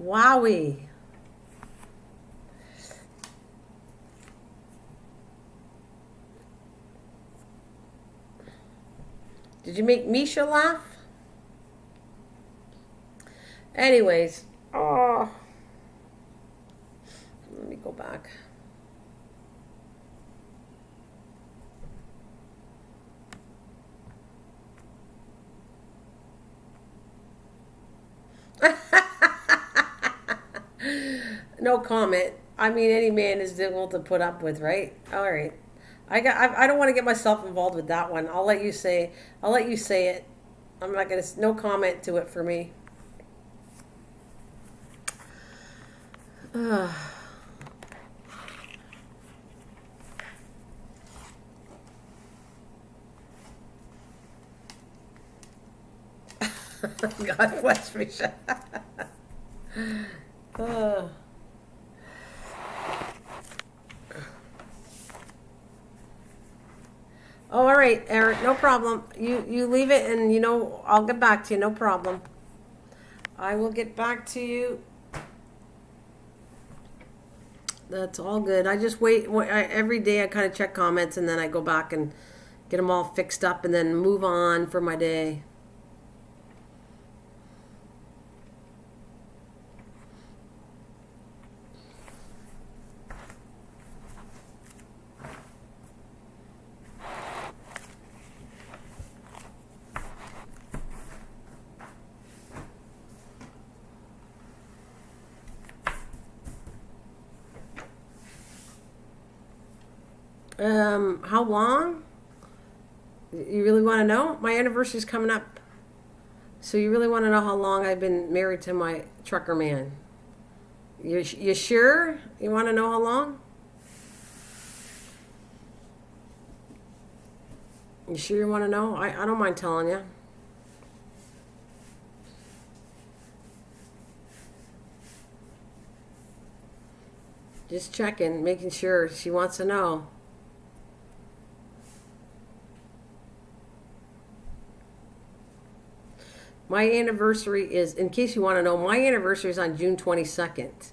Speaker 1: Wowie. Did you make Misha laugh? Anyways, let me go back. No comment. I mean, any man is difficult to put up with, right? All right. I don't want to get myself involved with that one. I'll let you say it. I'm not gonna. No comment to it for me. God bless me. Oh, all right, Eric, no problem. You leave it, and I'll get back to you. No problem. I will get back to you. That's all good. I just wait. Every day I kind of check comments, and then I go back and get them all fixed up, and then move on for my day. How long? You really want to know? My anniversary's coming up. So you really want to know how long I've been married to my trucker man? You sure? You want to know how long? You sure you want to know? I don't mind telling you. Just checking, making sure she wants to know. My anniversary is, in case you want to know, my anniversary is on June 22nd.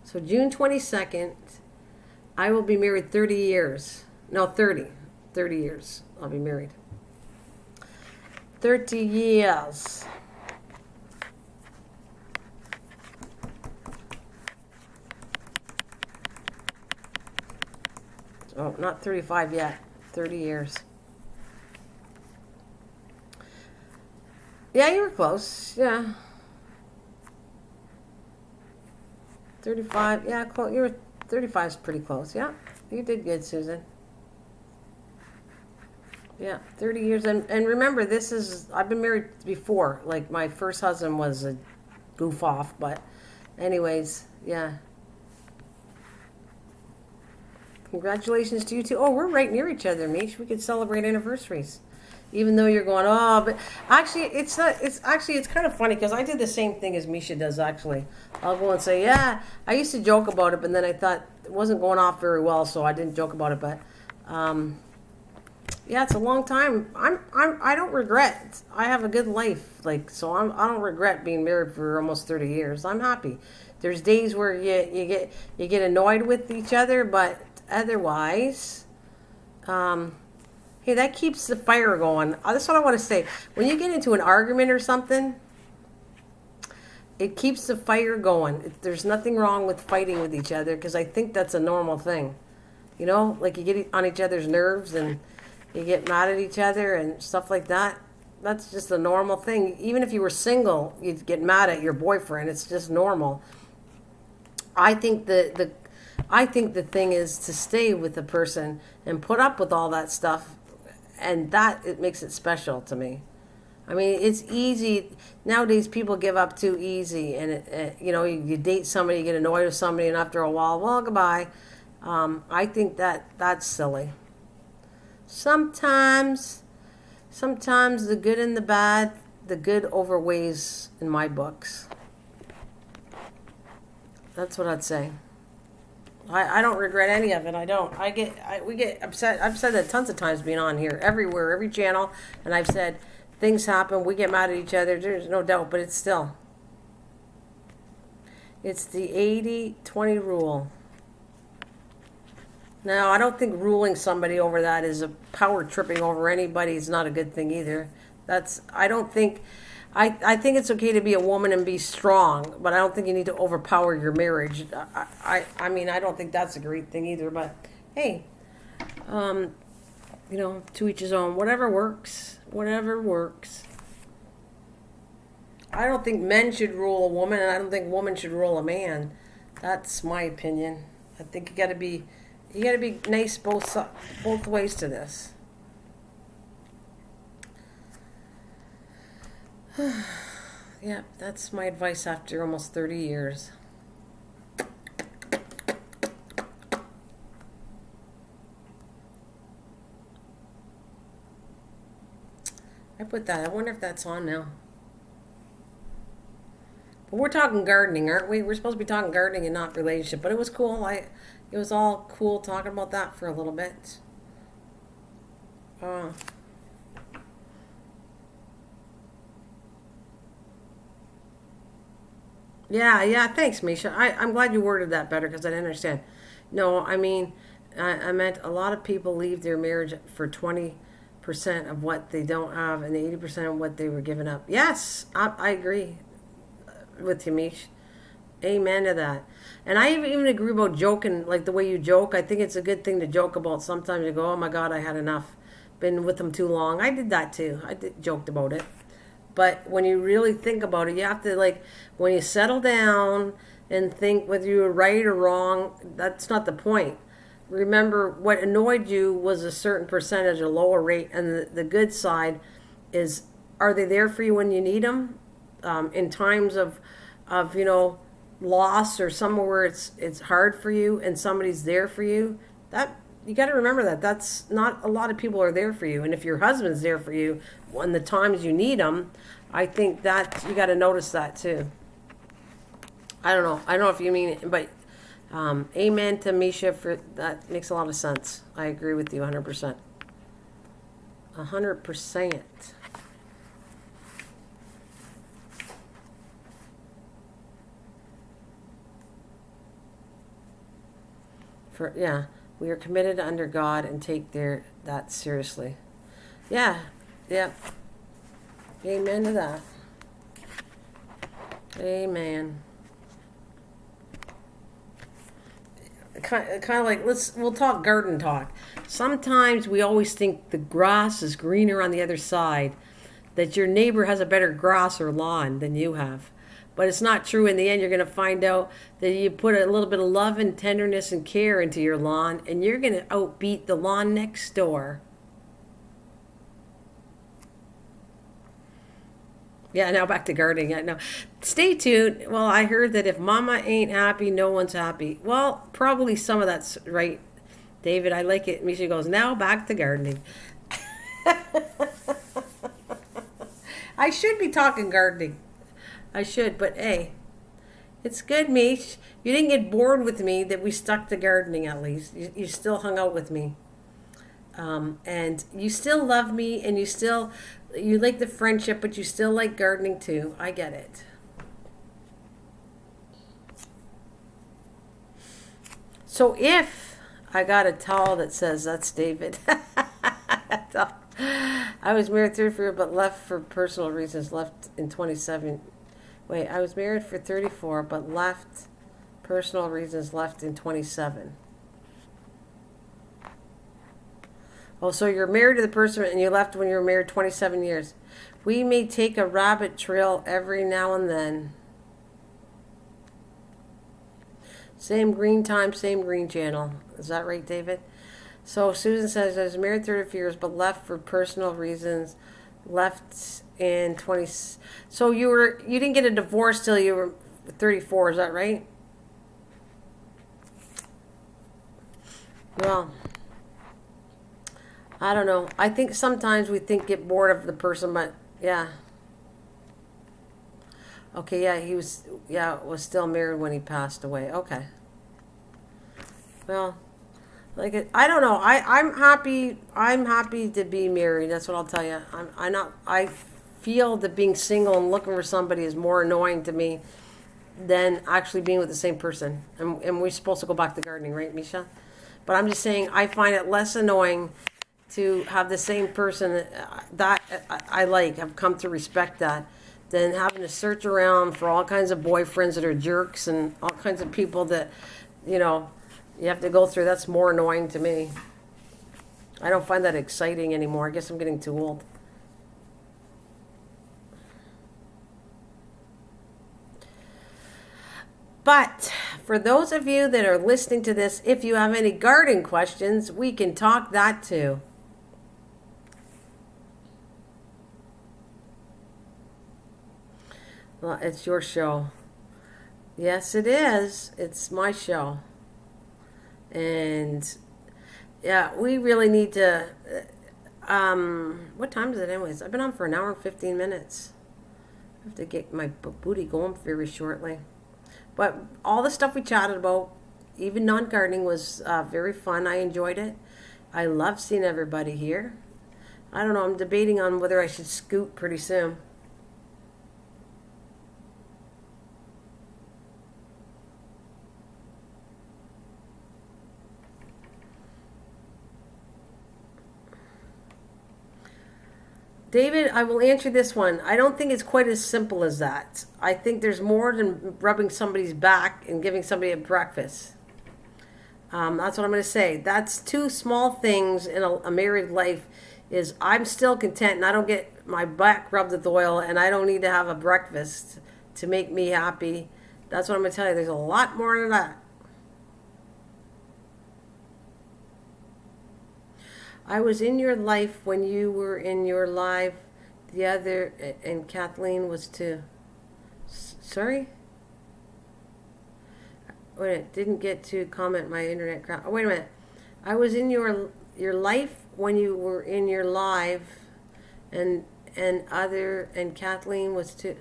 Speaker 1: So June 22nd, I will be married 30 years. No, 30. 30 years I'll be married. 30 years. Oh, not 35 yet. 30 years. Yeah, you were close. Yeah. 35. Yeah, close. You were 35 is pretty close. Yeah. You did good, Susan. Yeah, 30 years. And remember, I've been married before. Like, my first husband was a goof off. But anyways, yeah. Congratulations to you, too. Oh, we're right near each other, Mish. We could celebrate anniversaries. Even though you're going, oh, but actually, it's not. It's kind of funny because I did the same thing as Misha does. Actually, I'll go and say, yeah, I used to joke about it, but then I thought it wasn't going off very well, so I didn't joke about it. But yeah, it's a long time. I don't regret. I have a good life, like, so I don't regret being married for almost 30 years. I'm happy. There's days where you get annoyed with each other, but otherwise, hey, that keeps the fire going. That's what I want to say. When you get into an argument or something, it keeps the fire going. There's nothing wrong with fighting with each other because I think that's a normal thing. You know, like you get on each other's nerves and you get mad at each other and stuff like that. That's just a normal thing. Even if you were single, you'd get mad at your boyfriend. It's just normal. I think the thing is to stay with the person and put up with all that stuff, and that it makes it special to me. I mean, it's easy nowadays. People give up too easy, and you date somebody, you get annoyed with somebody, and after a while, well, goodbye. I think that's silly. Sometimes the good and the bad, the good overweighs in my books. That's what I'd say. I don't regret any of it. I don't. We get upset. I've said that tons of times being on here, everywhere, every channel, and I've said things happen. We get mad at each other. There's no doubt, but it's the 80-20 rule. Now, I don't think ruling somebody over that is a power tripping over anybody. It's not a good thing either. I think it's okay to be a woman and be strong, but I don't think you need to overpower your marriage. I mean, I don't think that's a great thing either, but hey, to each his own. Whatever works. I don't think men should rule a woman, and I don't think women should rule a man. That's my opinion. I think you got to be nice both ways to this. Yeah, that's my advice after almost 30 years. I put that. I wonder if that's on now. But we're talking gardening, aren't we? We're supposed to be talking gardening and not relationship. But it was cool. It was all cool talking about that for a little bit. Yeah, thanks, Misha. I'm glad you worded that better because I didn't understand. No, I mean, I meant a lot of people leave their marriage for 20% of what they don't have and 80% of what they were giving up. Yes, I agree with you, Mish. Amen to that. And I even agree about joking, like the way you joke. I think it's a good thing to joke about. Sometimes you go, oh my God, I had enough. Been with them too long. I did that too. Joked about it. But when you really think about it, you have to, when you settle down and think whether you were right or wrong, that's not the point. Remember, what annoyed you was a certain percentage, a lower rate, and the good side is, are they there for you when you need them? In times of loss or somewhere where it's hard for you and somebody's there for you, that you got to remember that's not a lot of people are there for you. And if your husband's there for you when the times you need him, I think that you got to notice that too. I don't know if you mean it, but amen to Misha. For that makes a lot of sense. I agree with you 100%. 100%. We are committed under God and take that seriously. Yeah. Amen to that. Amen. Kind of like we'll talk garden talk. Sometimes we always think the grass is greener on the other side, that your neighbor has a better grass or lawn than you have. but it's not true. In the end, you're going to find out that you put a little bit of love and tenderness and care into your lawn, and you're going to outbeat the lawn next door. Yeah, now back to gardening. Yeah, no. Stay tuned. Well, I heard that if mama ain't happy, no one's happy. Well, probably some of that's right, David. I like it. Misha goes, now back to gardening. I should be talking gardening. I should, but hey, it's good, Mish. You didn't get bored with me that we stuck to gardening at least. You still hung out with me. And you still love me, and you like the friendship, but you still like gardening too. I get it. So if I got a towel that says, that's David. I was married 34, but left for personal reasons, left in 27. Wait, I was married for 34, but left personal reasons, left in 27. Oh, so you're married to the person and you left when you were married 27 years. We may take a rabbit trail every now and then. Same green time, same green channel. Is that right, David? So Susan says, I was married 34 years, but left for personal reasons. Left in 20. So you didn't get a divorce till you were 34. Is that right? Well, I don't know. I think sometimes we get bored of the person, but yeah. Okay, yeah, he was still married when he passed away. Okay. Well, I don't know. I'm happy to be married. That's what I'll tell you. I feel that being single and looking for somebody is more annoying to me than actually being with the same person. And we're supposed to go back to gardening, right, Misha? But I'm just saying I find it less annoying to have the same person that I like. I've come to respect that, than having to search around for all kinds of boyfriends that are jerks and all kinds of people that, you have to go through. That's more annoying to me. I don't find that exciting anymore. I guess I'm getting too old. But for those of you that are listening to this, if you have any garden questions, we can talk that too. Well, it's your show. Yes, it is. It's my show. And yeah, we really need to, what time is it anyways? I've been on for an hour and 15 minutes. I have to get my booty going very shortly. But all the stuff we chatted about, even non-gardening, was very fun. I enjoyed it. I love seeing everybody here. I don't know, I'm debating on whether I should scoot pretty soon. David, I will answer this one. I don't think it's quite as simple as that. I think there's more than rubbing somebody's back and giving somebody a breakfast. That's what I'm going to say. That's two small things in a married life. Is I'm still content and I don't get my back rubbed with oil and I don't need to have a breakfast to make me happy. That's what I'm going to tell you. There's a lot more than that. I was in your life when you were in your life. The other, and Kathleen was too. Sorry? Wait, didn't get to comment my internet crowd. Oh, wait a minute. I was in your life when you were in your live, and Kathleen was too.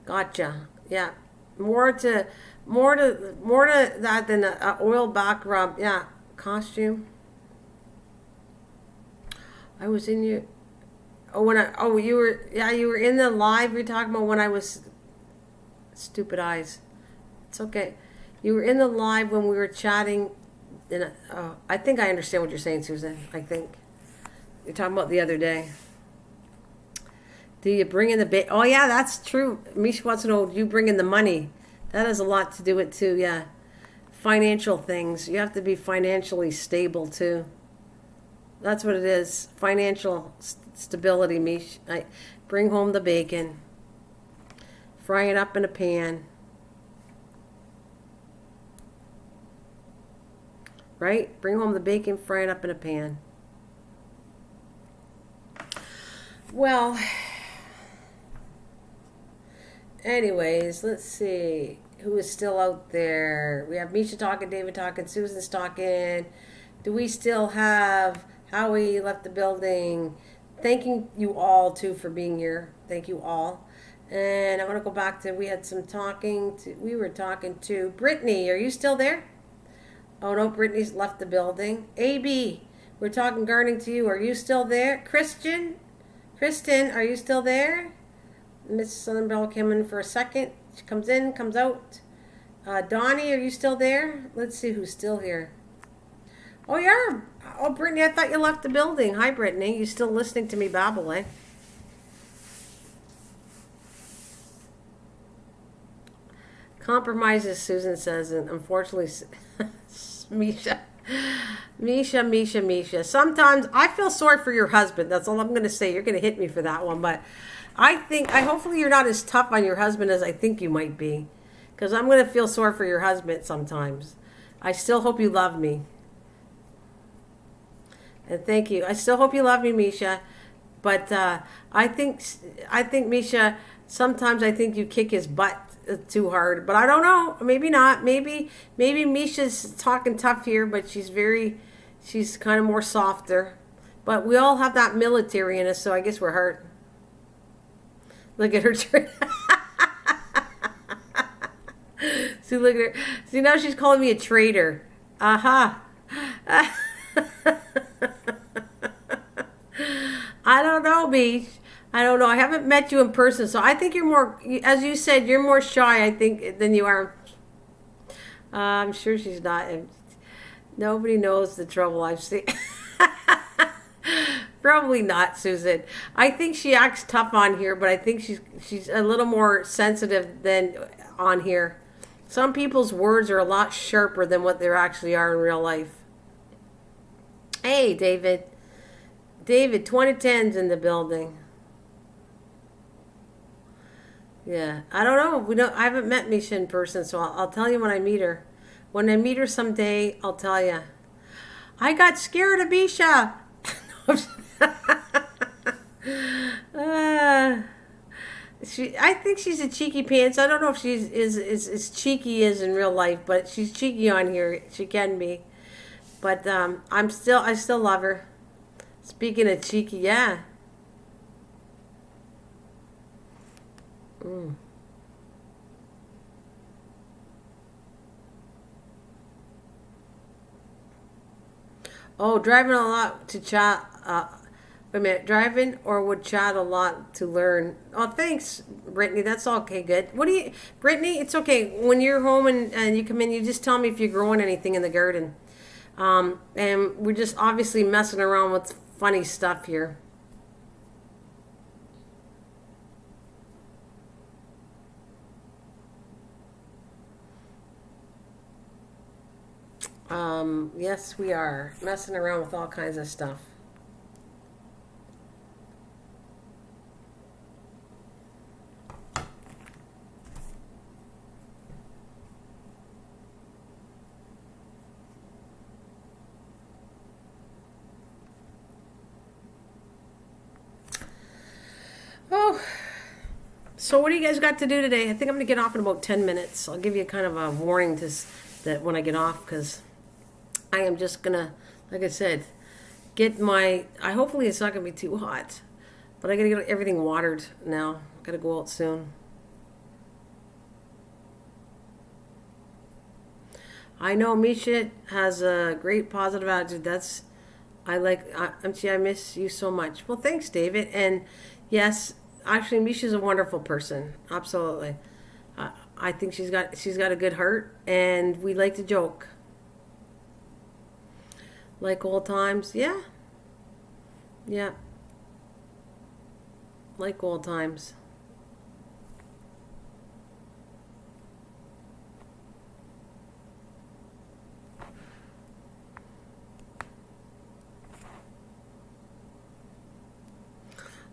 Speaker 1: Gotcha. Yeah. More to that than a oil back rub. Yeah, costume. I was in you. You were in the live. You're talking about when I was. Stupid eyes. It's okay. You were in the live when we were chatting. I think I understand what you're saying, Susan. I think you're talking about the other day. Do you bring in the bait? Oh yeah, that's true. Misha wants to know, do you bring in the money? That has a lot to do with it too, yeah. Financial things. You have to be financially stable too. That's what it is. Financial stability, Mish. I bring home the bacon. Fry it up in a pan. Right? Bring home the bacon, fry it up in a pan. Well, anyways, let's see who is still out there. We have Misha talking, David talking, Susan's talking. Do we still have Howie left the building? Thanking you all too for being here. Thank you all. And I want to go back to, we had some talking to, we were talking to Brittany. Are you still there? Oh no, Brittany's left the building. AB, we're talking gardening to you. Are you still there? Kristen, are you still there? Miss Southern Bell came in for a second. She comes in, comes out. Donnie, are you still there? Let's see who's still here. Oh, yeah. Oh, Brittany, I thought you left the building. Hi, Brittany. You still listening to me babble, eh? Compromises, Susan says, and unfortunately, Misha. Sometimes I feel sorry for your husband. That's all I'm going to say. You're going to hit me for that one, but hopefully you're not as tough on your husband as I think you might be, because I'm going to feel sorry for your husband sometimes. I still hope you love me. And thank you. I still hope you love me, Misha. But I think Misha, sometimes I think you kick his butt too hard. But I don't know. Maybe not. Maybe Misha's talking tough here, but she's kind of more softer. But we all have that military in us, so I guess we're hurt. Look at her. See, look at her. See, now she's calling me a traitor. Aha. I don't know, Beach. I don't know. I haven't met you in person, so I think you're more, as you said, you're more shy, I think, than you are. I'm sure she's not. Nobody knows the trouble I've seen. Probably not, Susan. I think she acts tough on here, but I think she's a little more sensitive than on here. Some people's words are a lot sharper than what they actually are in real life. Hey, David. David, 2010's in the building. Yeah, I don't know. I haven't met Misha in person, so I'll tell you when I meet her. When I meet her someday, I'll tell you. I got scared of Misha. I think she's a cheeky pants. I don't know if she's as cheeky as in real life, but she's cheeky on here. She can be. But I still love her. Speaking of cheeky, yeah. Mm. Oh, driving a lot to chat. Wait a minute, driving or would chat a lot to learn. Oh, thanks, Brittany. That's okay, good. Brittany, it's okay. When you're home and you come in, you just tell me if you're growing anything in the garden. And we're just obviously messing around with funny stuff here. Yes, we are messing around with all kinds of stuff. Oh, so what do you guys got to do today? I think I'm going to get off in about 10 minutes. I'll give you kind of a warning that when I get off, because I am just going to, like I said, hopefully it's not going to be too hot, but I got to get everything watered now. Got to go out soon. I know Misha has a great positive attitude. I miss you so much. Well, thanks, David. And yes, actually, Misha's a wonderful person. Absolutely. I think she's got a good heart, and we like to joke. Like old times, yeah. Yeah. Like old times.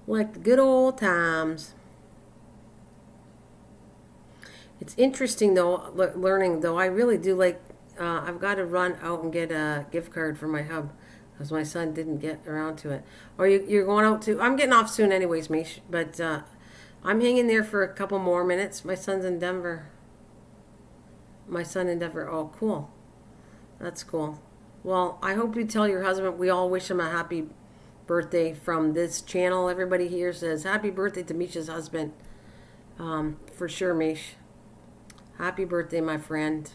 Speaker 1: Like the good old times. It's interesting though, learning though. I really do like. I've got to run out and get a gift card for my hub because my son didn't get around to it. Or you're going out to. I'm getting off soon, anyways, Mish. But I'm hanging there for a couple more minutes. My son's in Denver. My son in Denver. Oh, cool. That's cool. Well, I hope you tell your husband we all wish him a happy birthday from this channel. Everybody here says happy birthday to Misha's husband. For sure, Mish. Happy birthday, my friend.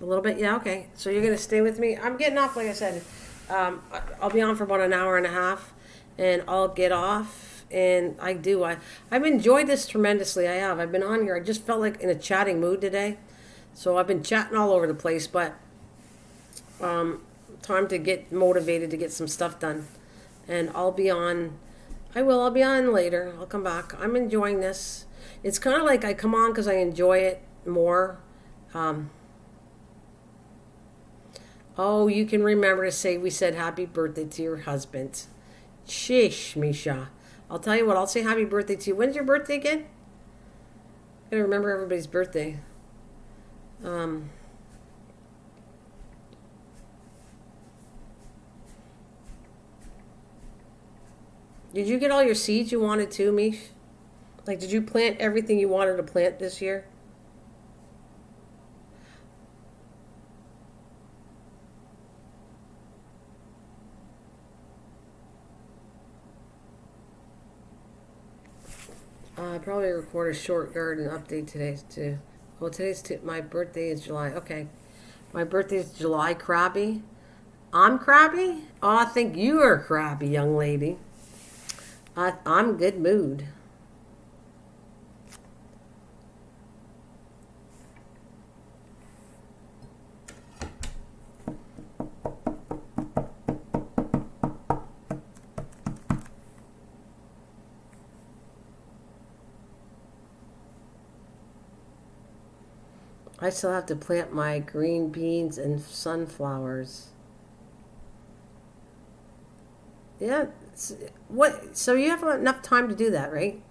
Speaker 1: A little bit? Yeah, okay. So you're going to stay with me? I'm getting off, like I said. I'll be on for about an hour and a half, and I'll get off. And I've enjoyed this tremendously. I have. I've been on here. I just felt like in a chatting mood today. So I've been chatting all over the place, but time to get motivated to get some stuff done. And I'll be on later. I'll come back. I'm enjoying this. It's kind of like I come on because I enjoy it more. Oh, you can remember to say we said happy birthday to your husband. Sheesh, Misha. I'll tell you what, I'll say happy birthday to you. When's your birthday again? I gotta remember everybody's birthday. Did you get all your seeds you wanted to, Mish? Like, did you plant everything you wanted to plant this year? I probably record a short garden update today too. Well, my birthday is July. Okay, my birthday is July. Crabby. I'm crabby. Oh, I think you are crabby, young lady. I'm good mood. I still have to plant my green beans and sunflowers. Yeah. What? So you have enough time to do that, right?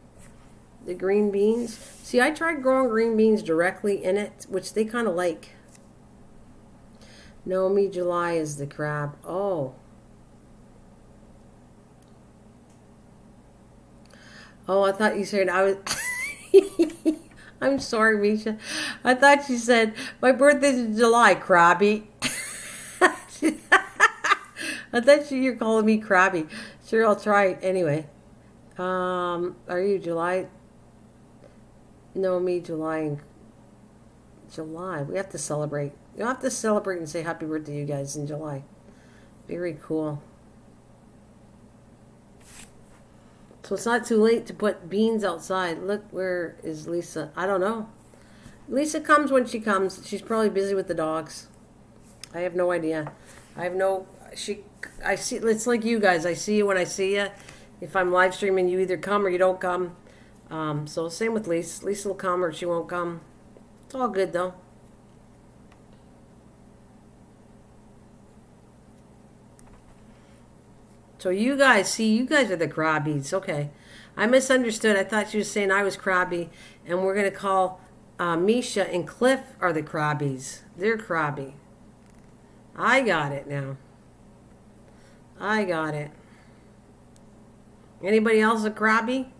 Speaker 1: The green beans. See, I tried growing green beans directly in it, which they kind of like. No, me July is the crab. Oh. Oh, I thought you said I was... I'm sorry, Misha. I thought you said, my birthday's in July, crabby. I thought you're calling me crabby. Sure, I'll try it anyway. Are you July? No, me July. July. We have to celebrate. You'll have to celebrate and say happy birthday to you guys in July. Very cool. So it's not too late to put beans outside. Look, where is Lisa? I don't know. Lisa comes when she comes. She's probably busy with the dogs. I have no idea. I see, it's like you guys. I see you when I see you. If I'm live streaming, you either come or you don't come. So same with Lisa. Lisa will come or she won't come. It's all good though. So you guys are the crabbies. Okay. I misunderstood. I thought you were saying I was crabby. And we're going to call Misha and Cliff are the crabbies. They're crabby. I got it now. I got it. Anybody else a crabby?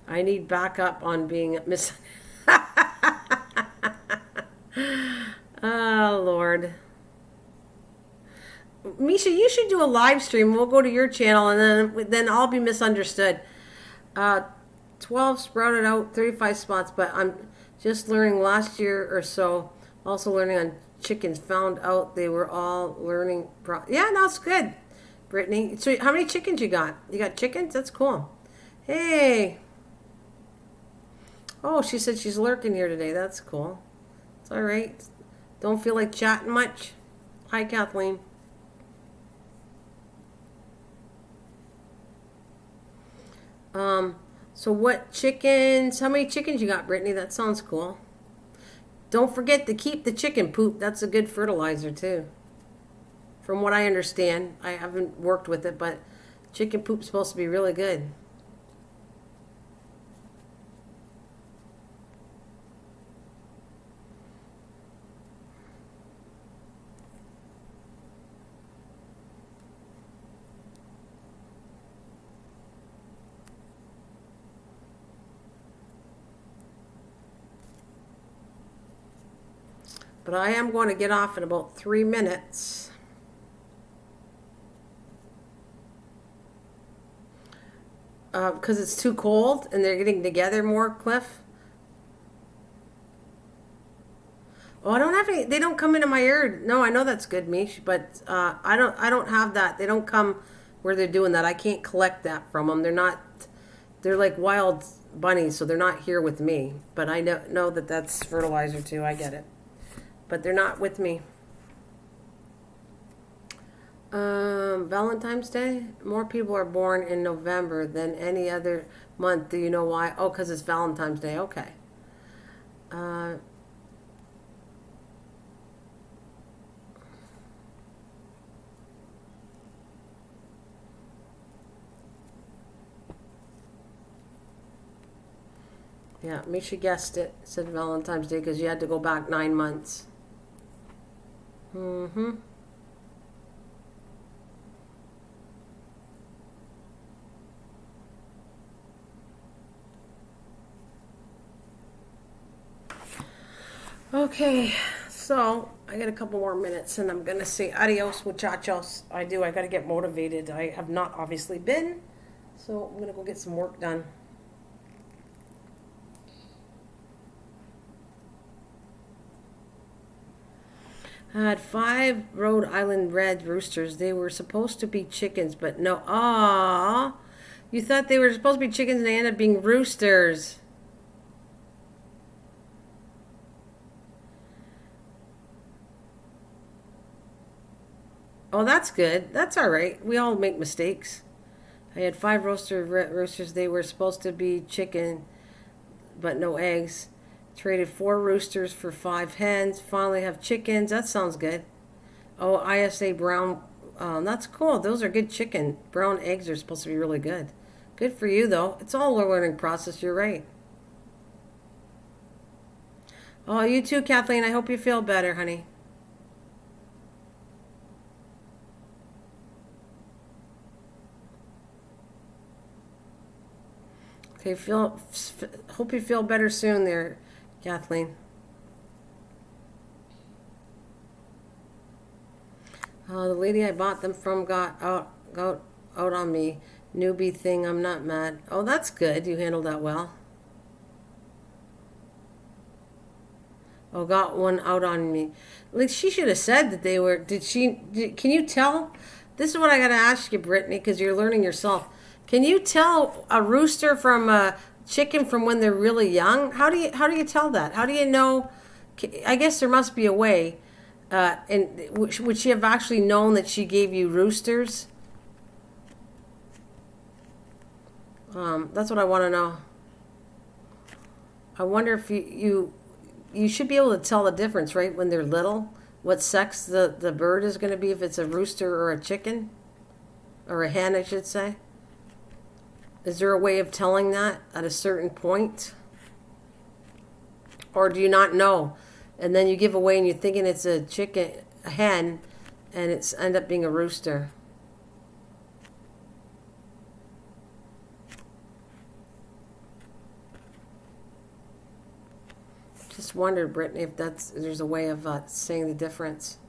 Speaker 1: I need backup on being mis... Oh, Lord. Misha, you should do a live stream. We'll go to your channel, and then I'll be misunderstood. 12 sprouted out, 35 spots, but I'm just learning last year or so. Also learning on chickens. Found out they were all learning. Yeah, no, it's good, Brittany. So how many chickens you got? You got chickens? That's cool. Hey. Oh, she said she's lurking here today. That's cool. It's all right. Don't feel like chatting much. Hi, Kathleen. So what chickens, how many chickens you got, Brittany? That sounds cool. Don't forget to keep the chicken poop. That's a good fertilizer too. From what I understand, I haven't worked with it, but chicken poop's supposed to be really good. But I am going to get off in about 3 minutes. Because it's too cold and they're getting together more, Cliff. Oh, I don't have any. They don't come into my yard. No, I know that's good, Mish, but I don't have that. They don't come where they're doing that. I can't collect that from them. They're not. They're like wild bunnies, so they're not here with me. But I know that that's fertilizer too. I get it. But they're not with me. Valentine's Day? More people are born in November than any other month. Do you know why? Oh, because it's Valentine's Day. Okay. Yeah, Misha guessed it. Said Valentine's Day because you had to go back 9 months. Mm-hmm. Okay, so I got a couple more minutes and I'm going to say adios, muchachos. I got to get motivated. I have not obviously been, so I'm going to go get some work done. I had 5 Rhode Island red roosters. They were supposed to be chickens, but no. Ah, you thought they were supposed to be chickens and they ended up being roosters. Oh, that's good. That's all right. We all make mistakes. I had 5 roosters. They were supposed to be chicken, but no eggs. Traded 4 roosters for 5 hens. Finally have chickens. That sounds good. Oh, ISA brown. That's cool. Those are good chicken. Brown eggs are supposed to be really good. Good for you, though. It's all a learning process. You're right. Oh, you too, Kathleen. I hope you feel better, honey. Okay, hope you feel better soon there, Kathleen. The lady I bought them from got out on me. Newbie thing, I'm not mad. Oh, that's good. You handled that well. Oh, got one out on me. Like, she should have said that they were. Can you tell? This is what I got to ask you, Brittany, because you're learning yourself. Can you tell a rooster from a chicken from when they're really young? How do you tell that? How do you know? I guess there must be a way. And would she have actually known that she gave you roosters? That's what I want to know. I wonder if you should be able to tell the difference, right, when they're little, what sex the bird is going to be, if it's a rooster or a chicken, or a hen, I should say. Is there a way of telling that at a certain point? Or do you not know? And then you give away and you're thinking it's a chicken, a hen, and it's end up being a rooster. Just wondered, Brittany, if there's a way of saying the difference.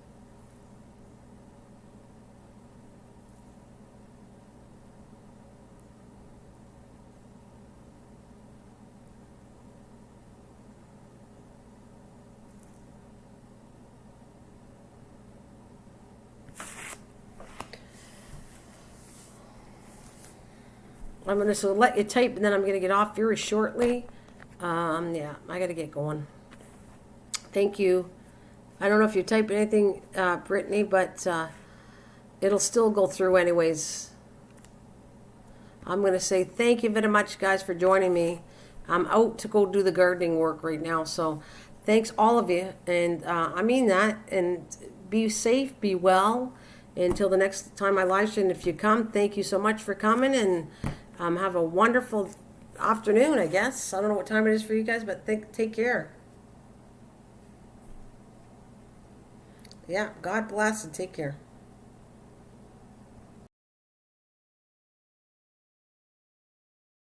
Speaker 1: I'm going to let you type, and then I'm going to get off very shortly. Yeah, I got to get going. Thank you. I don't know if you type anything, Brittany, but it'll still go through anyways. I'm going to say thank you very much, guys, for joining me. I'm out to go do the gardening work right now. So thanks all of you. And I mean that. And be safe, be well. Until the next time I live stream, if you come, thank you so much for coming. And have a wonderful afternoon, I guess. I don't know what time it is for you guys, but take care. Yeah, God bless and take care.